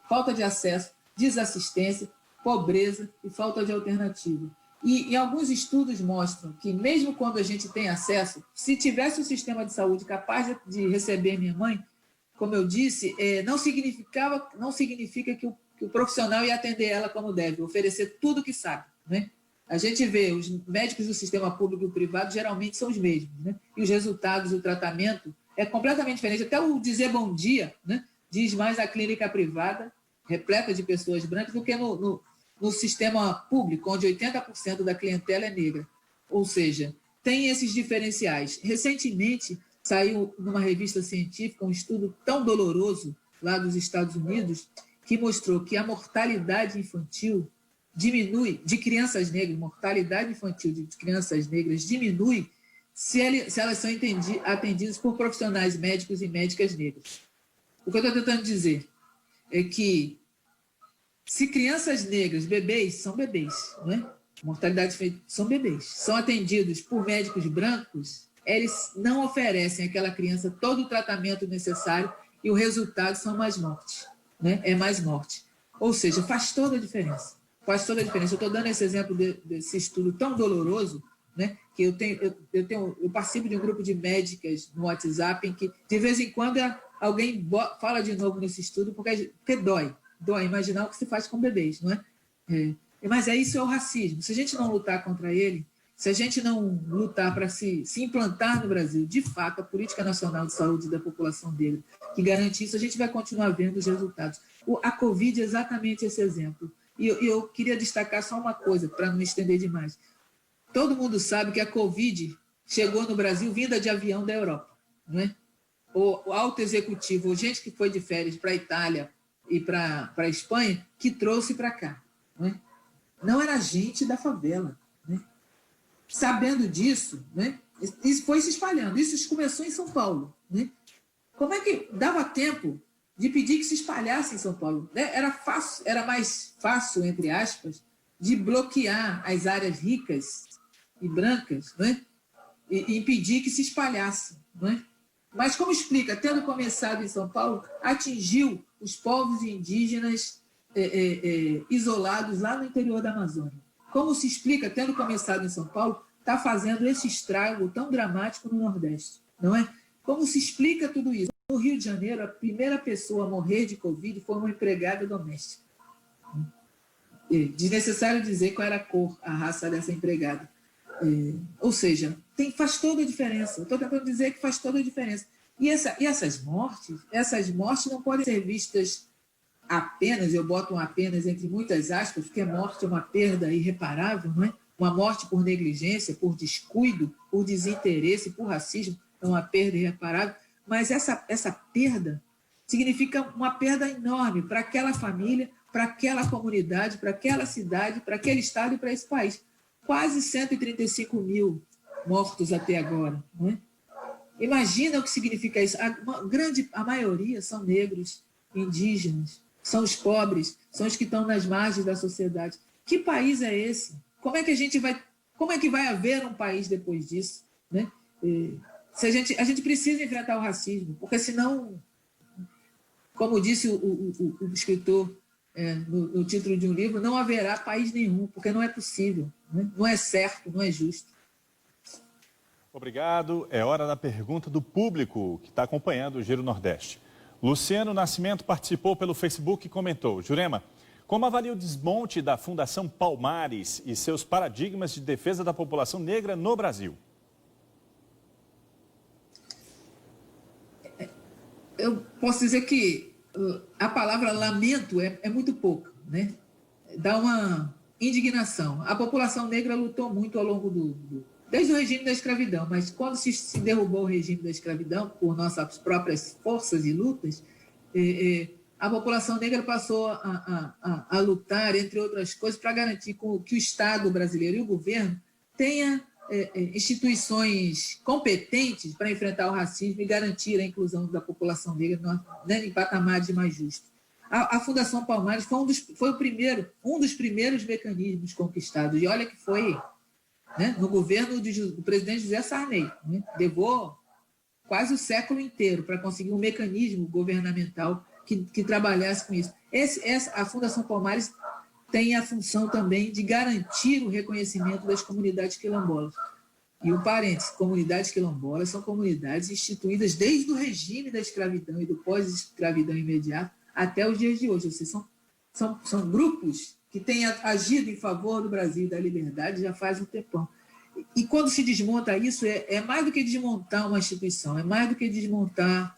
falta de acesso, desassistência, pobreza e falta de alternativa. E alguns estudos mostram que mesmo quando a gente tem acesso, se tivesse um sistema de saúde capaz de receber minha mãe, como eu disse, não significa que o profissional ia atender ela como deve, oferecer tudo o que sabe, né? A gente vê, os médicos do sistema público e privado geralmente são os mesmos, né? E os resultados do tratamento é completamente diferente. Até o dizer bom dia, né, diz mais a clínica privada, repleta de pessoas brancas, do que no sistema público, onde 80% da clientela é negra. Ou seja, tem esses diferenciais. Recentemente, saiu numa revista científica um estudo tão doloroso lá dos Estados Unidos que mostrou que a mortalidade infantil diminui, de crianças negras, mortalidade infantil de crianças negras diminui se elas são atendidas por profissionais médicos e médicas negras. O que eu estou tentando dizer é que se crianças negras, bebês, são bebês, né? Mortalidade infantil são bebês, são atendidos por médicos brancos, eles não oferecem àquela criança todo o tratamento necessário e o resultado são mais mortes, né? É mais morte. Ou seja, faz toda a diferença. Faz toda a diferença. Eu estou dando esse exemplo desse estudo tão doloroso, né, que eu participo de um grupo de médicas no WhatsApp em que, de vez em quando, alguém fala de novo nesse estudo, porque dói imaginar o que se faz com bebês, não é? Mas isso é o racismo. Se a gente não lutar contra ele, se a gente não lutar para se implantar no Brasil, de fato, a Política Nacional de Saúde da população negra, que garante isso, a gente vai continuar vendo os resultados. A Covid é exatamente esse exemplo. E eu queria destacar só uma coisa, para não me estender demais. Todo mundo sabe que a Covid chegou no Brasil vinda de avião da Europa, não é? O alto executivo, ou gente que foi de férias para a Itália e para a Espanha, que trouxe para cá. Não é? Não era gente da favela. Né? Sabendo disso, né? Isso foi se espalhando. Isso começou em São Paulo. Né? Como é que dava tempo de pedir que se espalhasse em São Paulo? Era mais fácil, entre aspas, de bloquear as áreas ricas e brancas, né? E impedir que se espalhasse. Né? Mas como explica, tendo começado em São Paulo, atingiu os povos indígenas isolados lá no interior da Amazônia. Como se explica, tendo começado em São Paulo, está fazendo esse estrago tão dramático no Nordeste, não é? Como se explica tudo isso? No Rio de Janeiro, a primeira pessoa a morrer de Covid foi uma empregada doméstica. Desnecessário dizer qual era a cor, a raça dessa empregada. Ou seja, faz toda a diferença. Estou tentando dizer que faz toda a diferença. E essas mortes não podem ser vistas apenas, eu boto um apenas entre muitas aspas, porque a morte é uma perda irreparável, não é? Uma morte por negligência, por descuido, por desinteresse, por racismo, é uma perda irreparável. Mas essa perda significa uma perda enorme para aquela família, para aquela comunidade, para aquela cidade, para aquele estado e para esse país. Quase 135 mil mortos até agora. Não é? Imagina o que significa isso. A maioria são negros, indígenas, são os pobres, são os que estão nas margens da sociedade. Que país é esse? Como é que vai haver um país depois disso? Né? A gente precisa enfrentar o racismo, porque senão Como disse o escritor no título de um livro, não haverá país nenhum, porque não é possível, né? Não é certo, não é justo. Obrigado. É hora da pergunta do público que está acompanhando o Giro Nordeste. Luciano Nascimento participou pelo Facebook e comentou: Jurema, como avalia o desmonte da Fundação Palmares e seus paradigmas de defesa da população negra no Brasil? Eu posso dizer que a palavra lamento é muito pouca, né? Dá uma indignação. A população negra lutou muito ao longo desde o regime da escravidão, mas quando se derrubou o regime da escravidão por nossas próprias forças e lutas, a população negra passou a lutar, entre outras coisas, para garantir que o Estado brasileiro e o governo tenha instituições competentes para enfrentar o racismo e garantir a inclusão da população negra em patamares mais justos. A Fundação Palmares foi um dos primeiros mecanismos conquistados, e olha que foi, né, no governo do presidente José Sarney, né, levou quase o século inteiro para conseguir um mecanismo governamental que trabalhasse com isso. A Fundação Palmares tem a função também de garantir o reconhecimento das comunidades quilombolas. E um parênteses, comunidades quilombolas são comunidades instituídas desde o regime da escravidão e do pós-escravidão imediato até os dias de hoje. Ou seja, são grupos que têm agido em favor do Brasil e da liberdade já faz um tempão. E quando se desmonta isso, é mais do que desmontar uma instituição, é mais do que desmontar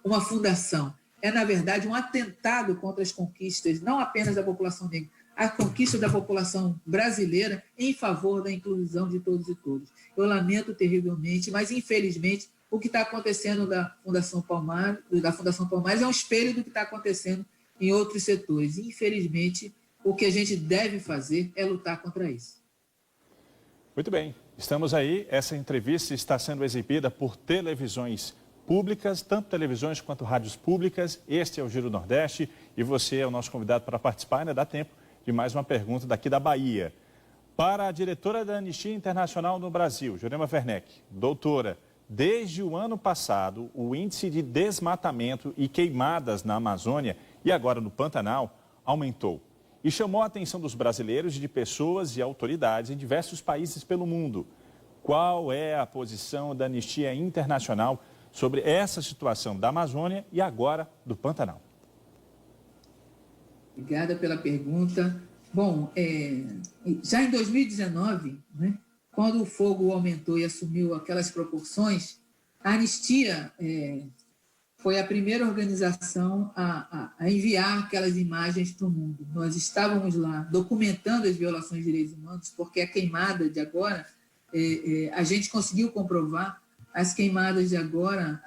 uma fundação. É, na verdade, um atentado contra as conquistas, não apenas da população negra, a conquista da população brasileira em favor da inclusão de todos e todas. Eu lamento terrivelmente, mas, infelizmente, o que está acontecendo da Fundação Palmares é um espelho do que está acontecendo em outros setores. Infelizmente, o que a gente deve fazer é lutar contra isso. Muito bem, estamos aí. Essa entrevista está sendo exibida por televisões públicas, tanto televisões quanto rádios públicas. Este é o Giro Nordeste e você é o nosso convidado para participar. Ainda dá tempo de mais uma pergunta daqui da Bahia. Para a diretora da Anistia Internacional no Brasil, Jurema Werneck, doutora, desde o ano passado, o índice de desmatamento e queimadas na Amazônia e agora no Pantanal aumentou e chamou a atenção dos brasileiros e de pessoas e autoridades em diversos países pelo mundo. Qual é a posição da Anistia Internacional sobre essa situação da Amazônia e agora do Pantanal? Obrigada pela pergunta. Bom, já em 2019, né, quando o fogo aumentou e assumiu aquelas proporções, a Anistia foi a primeira organização a enviar aquelas imagens para o mundo. Nós estávamos lá documentando as violações de direitos humanos, porque a queimada de agora, a gente conseguiu comprovar. As queimadas de agora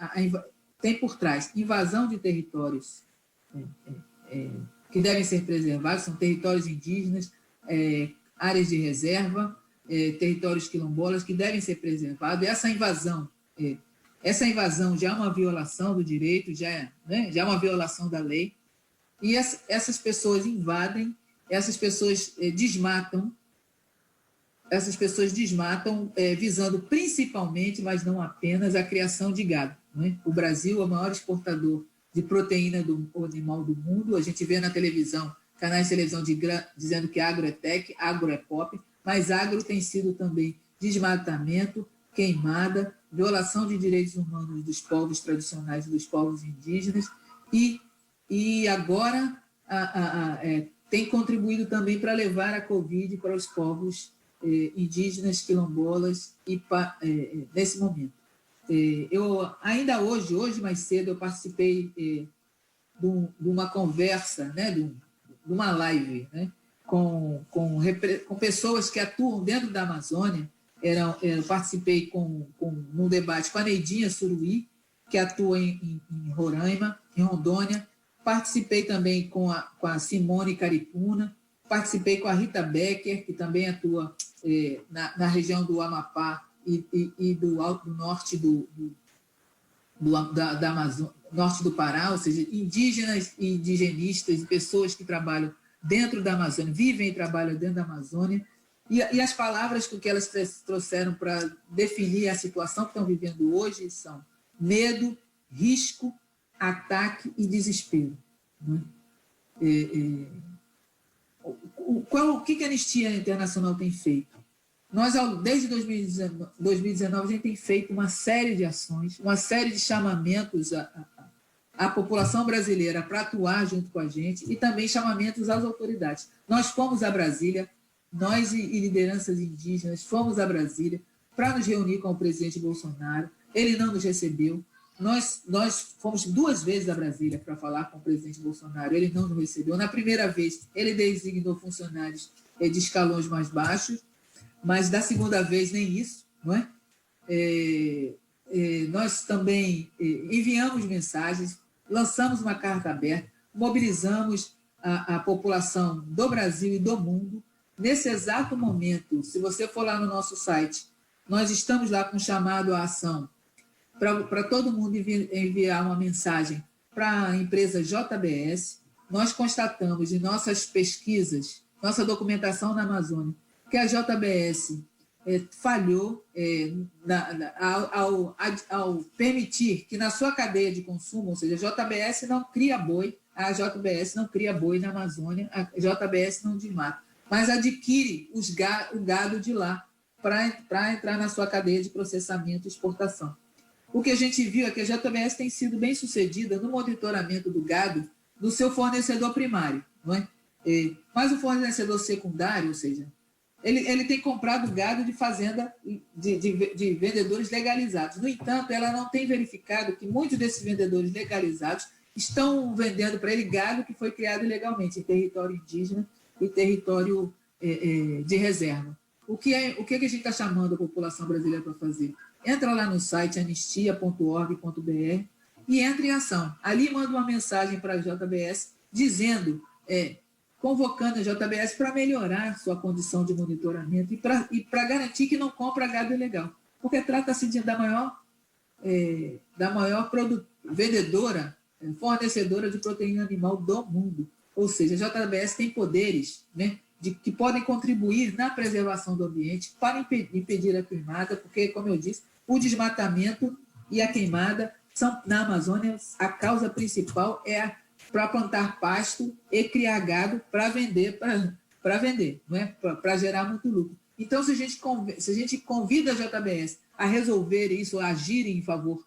tem por trás invasão de territórios que devem ser preservados, são territórios indígenas, áreas de reserva, territórios quilombolas que devem ser preservados. Essa invasão já é uma violação do direito, já é uma violação da lei. E essas pessoas invadem, essas pessoas desmatam, visando principalmente, mas não apenas, a criação de gado, né? O Brasil é o maior exportador de proteína do animal do mundo. A gente vê na televisão, canais de televisão dizendo que agro é tech, agro é pop, mas agro tem sido também desmatamento, queimada, violação de direitos humanos dos povos tradicionais e dos povos indígenas, e agora tem contribuído também para levar a Covid para os povos indígenas, quilombolas, nesse momento. Ainda hoje mais cedo, eu participei de uma conversa, né, de uma live, né, com pessoas que atuam dentro da Amazônia. Eu participei num debate com a Neidinha Suruí, que atua em Roraima, em Rondônia. Participei também com a Simone Caripuna. Participei com a Rita Becker, que também atua na região do Amapá e do norte da Amazônia, norte do Pará, ou seja, indígenas e indigenistas e pessoas que trabalham dentro da Amazônia, vivem e trabalham dentro da Amazônia. E as palavras que elas trouxeram para definir a situação que estão vivendo hoje são medo, risco, ataque e desespero. Né? O que a Anistia Internacional tem feito? Nós, desde 2019, a gente tem feito uma série de ações, uma série de chamamentos à população brasileira para atuar junto com a gente e também chamamentos às autoridades. Nós fomos a Brasília, nós e lideranças indígenas fomos a Brasília para nos reunir com o presidente Bolsonaro. Ele não nos recebeu. Nós fomos 2 vezes a Brasília para falar com o presidente Bolsonaro. Ele não nos recebeu. Na primeira vez, ele designou funcionários de escalões mais baixos, mas da segunda vez nem isso, não é? Nós também enviamos mensagens, lançamos uma carta aberta, mobilizamos a população do Brasil e do mundo. Nesse exato momento, se você for lá no nosso site, nós estamos lá com um chamado à ação para todo mundo enviar uma mensagem para a empresa JBS. Nós constatamos em nossas pesquisas, nossa documentação na Amazônia, que a JBS falhou ao permitir que na sua cadeia de consumo, ou seja, a JBS não cria boi, a JBS não cria boi na Amazônia, a JBS não desmata, mas adquire o gado de lá para entrar na sua cadeia de processamento e exportação. O que a gente viu é que a JBS tem sido bem sucedida no monitoramento do gado do seu fornecedor primário, não é? Mas o fornecedor secundário, ou seja, ele tem comprado gado de fazenda de vendedores legalizados. No entanto, ela não tem verificado que muitos desses vendedores legalizados estão vendendo para ele gado que foi criado ilegalmente em território indígena e território de reserva. O que a gente está chamando a população brasileira para fazer? Entra lá no site anistia.org.br e entra em ação. Ali manda uma mensagem para a JBS dizendo, convocando a JBS para melhorar sua condição de monitoramento e para garantir que não compra gado ilegal. Porque trata-se da maior vendedora, fornecedora de proteína animal do mundo. Ou seja, a JBS tem poderes, né, que podem contribuir na preservação do ambiente para impedir a queimada, porque, como eu disse, o desmatamento e a queimada são, na Amazônia, a causa principal para plantar pasto e criar gado para vender, não é? Para gerar muito lucro. Então, se a gente convida a JBS a resolver isso, a agir em favor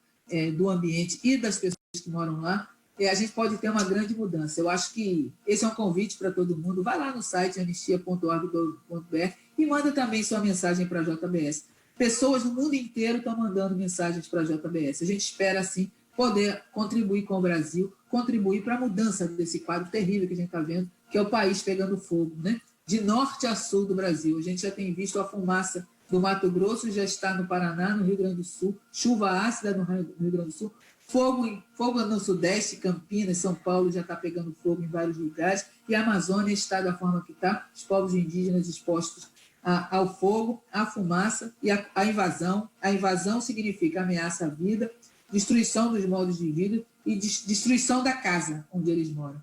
do ambiente e das pessoas que moram lá, a gente pode ter uma grande mudança. Eu acho que esse é um convite para todo mundo. Vai lá no site anistia.org.br e manda também sua mensagem para a JBS. Pessoas no mundo inteiro estão mandando mensagens para a JBS. A gente espera, assim, poder contribuir com o Brasil, contribuir para a mudança desse quadro terrível que a gente está vendo, que é o país pegando fogo, né? De norte a sul do Brasil. A gente já tem visto a fumaça do Mato Grosso, já está no Paraná, no Rio Grande do Sul, chuva ácida no Rio Grande do Sul, fogo no Sudeste, Campinas, São Paulo já está pegando fogo em vários lugares, e a Amazônia está da forma que está, os povos indígenas expostos ao fogo, à fumaça e à invasão. A invasão significa ameaça à vida, destruição dos modos de vida e destruição da casa onde eles moram.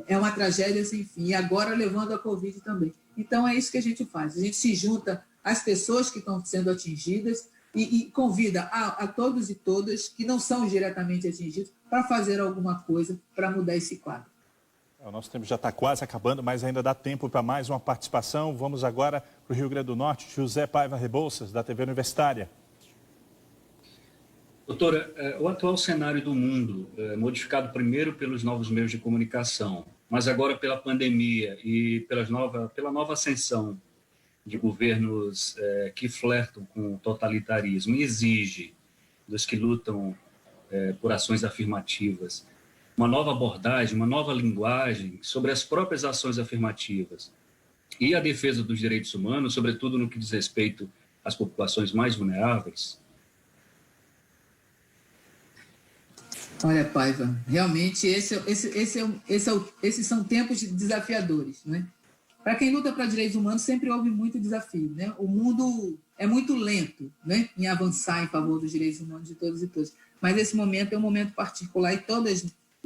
É uma tragédia sem fim, e agora levando a Covid também. Então é isso que a gente faz, a gente se junta às pessoas que estão sendo atingidas e convida a todos e todas que não são diretamente atingidos para fazer alguma coisa para mudar esse quadro. O nosso tempo já está quase acabando, mas ainda dá tempo para mais uma participação. Vamos agora para o Rio Grande do Norte. José Paiva Rebouças, da TV Universitária. Doutora, o atual cenário do mundo, modificado primeiro pelos novos meios de comunicação, mas agora pela pandemia e pela nova ascensão de governos que flertam com o totalitarismo, exige dos que lutam por ações afirmativas uma nova abordagem, uma nova linguagem sobre as próprias ações afirmativas e a defesa dos direitos humanos, sobretudo no que diz respeito às populações mais vulneráveis? Olha, Paiva, realmente esses são tempos desafiadores, né? Para quem luta para direitos humanos, sempre houve muito desafio, né? O mundo é muito lento, né, em avançar em favor dos direitos humanos de todos e todas. Mas esse momento é um momento particular e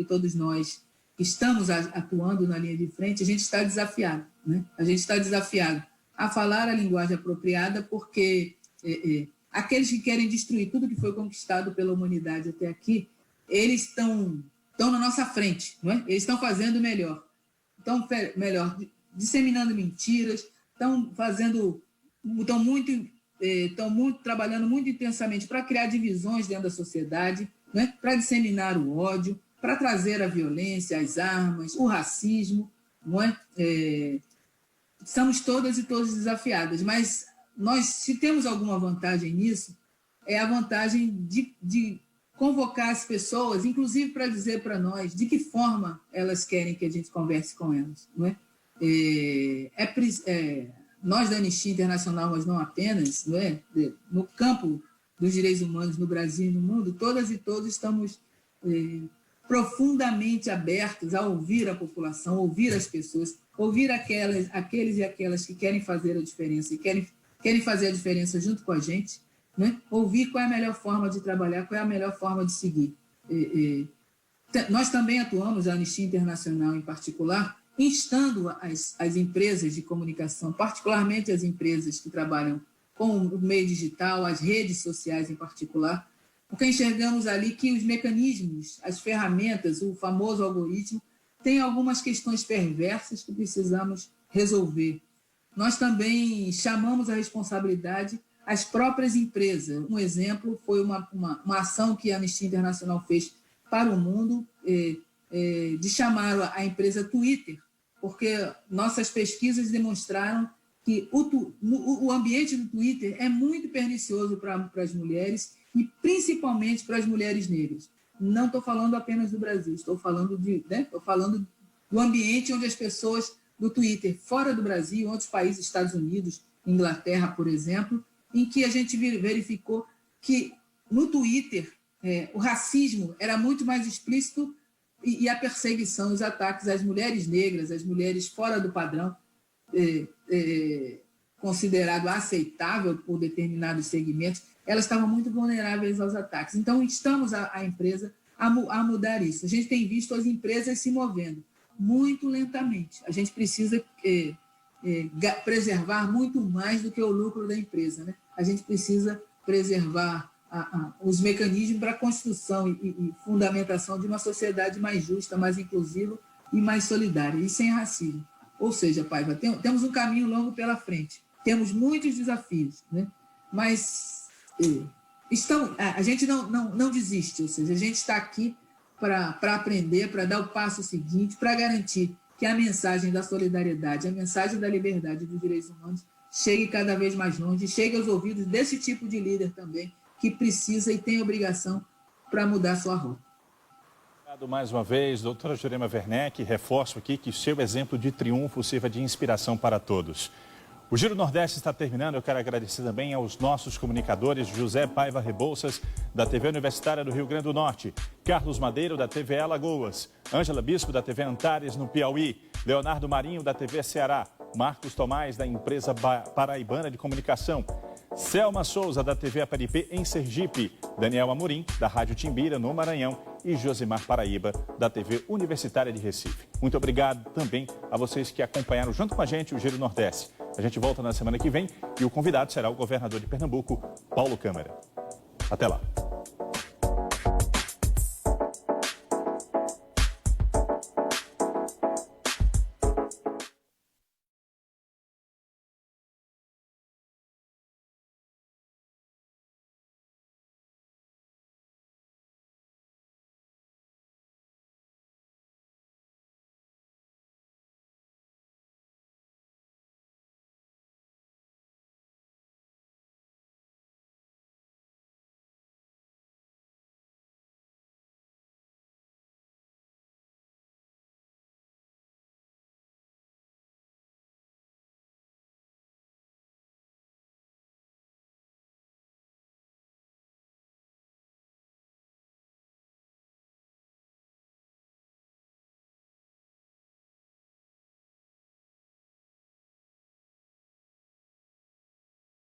todos nós que estamos atuando na linha de frente, a gente está desafiado, né? A gente está desafiado a falar a linguagem apropriada, porque aqueles que querem destruir tudo que foi conquistado pela humanidade até aqui, eles estão estão na nossa frente, não é? Eles estão fazendo melhor. Melhor, disseminando mentiras, estão trabalhando muito intensamente para criar divisões dentro da sociedade, né? Para disseminar o ódio, para trazer a violência, as armas, o racismo, não é? Estamos todas e todos desafiadas, mas nós, se temos alguma vantagem nisso, é a vantagem de convocar as pessoas, inclusive para dizer para nós de que forma elas querem que a gente converse com elas, não é? Nós da Anistia Internacional, mas não apenas, não é? No campo dos direitos humanos no Brasil e no mundo, todas e todos estamos profundamente abertos a ouvir a população, ouvir as pessoas, ouvir aqueles e aquelas que querem fazer a diferença e querem fazer a diferença junto com a gente, né? Ouvir qual é a melhor forma de trabalhar, qual é a melhor forma de seguir. Nós também atuamos, a Anistia Internacional em particular, instando as empresas de comunicação, particularmente as empresas que trabalham com o meio digital, as redes sociais em particular, porque enxergamos ali que os mecanismos, as ferramentas, o famoso algoritmo, tem algumas questões perversas que precisamos resolver. Nós também chamamos a responsabilidade às próprias empresas. Um exemplo foi uma ação que a Anistia Internacional fez para o mundo, de chamar a empresa Twitter, porque nossas pesquisas demonstraram que o ambiente do Twitter é muito pernicioso para as mulheres e principalmente para as mulheres negras. Não estou falando apenas do Brasil, estou falando do ambiente onde as pessoas do Twitter, fora do Brasil, em outros países, Estados Unidos, Inglaterra, por exemplo, em que a gente verificou que no Twitter o racismo era muito mais explícito e a perseguição, os ataques às mulheres negras, às mulheres fora do padrão considerado aceitável por determinados segmentos, elas estavam muito vulneráveis aos ataques. Então, instamos a empresa a mudar isso. A gente tem visto as empresas se movendo muito lentamente. A gente precisa preservar muito mais do que o lucro da empresa, né? A gente precisa preservar os mecanismos para a construção e fundamentação de uma sociedade mais justa, mais inclusiva e mais solidária, e sem racismo. Ou seja, Paiva, temos um caminho longo pela frente, temos muitos desafios, né? Mas a gente não desiste, ou seja, a gente está aqui para aprender, para dar o passo seguinte, para garantir que a mensagem da solidariedade, a mensagem da liberdade e dos direitos humanos chegue cada vez mais longe, chegue aos ouvidos desse tipo de líder também, que precisa e tem obrigação para mudar sua rota. Obrigado mais uma vez, doutora Jurema Werneck. Reforço aqui que seu exemplo de triunfo sirva de inspiração para todos. O Giro Nordeste está terminando. Eu quero agradecer também aos nossos comunicadores, José Paiva Rebouças, da TV Universitária do Rio Grande do Norte, Carlos Madeiro, da TV Alagoas, Ângela Bispo, da TV Antares, no Piauí, Leonardo Marinho, da TV Ceará, Marcos Tomás, da empresa Paraibana de Comunicação, Selma Souza, da TV Aparipe, em Sergipe, Daniel Amorim, da Rádio Timbira, no Maranhão, e Josimar Paraíba, da TV Universitária de Recife. Muito obrigado também a vocês que acompanharam junto com a gente o Giro Nordeste. A gente volta na semana que vem e o convidado será o governador de Pernambuco, Paulo Câmara. Até lá.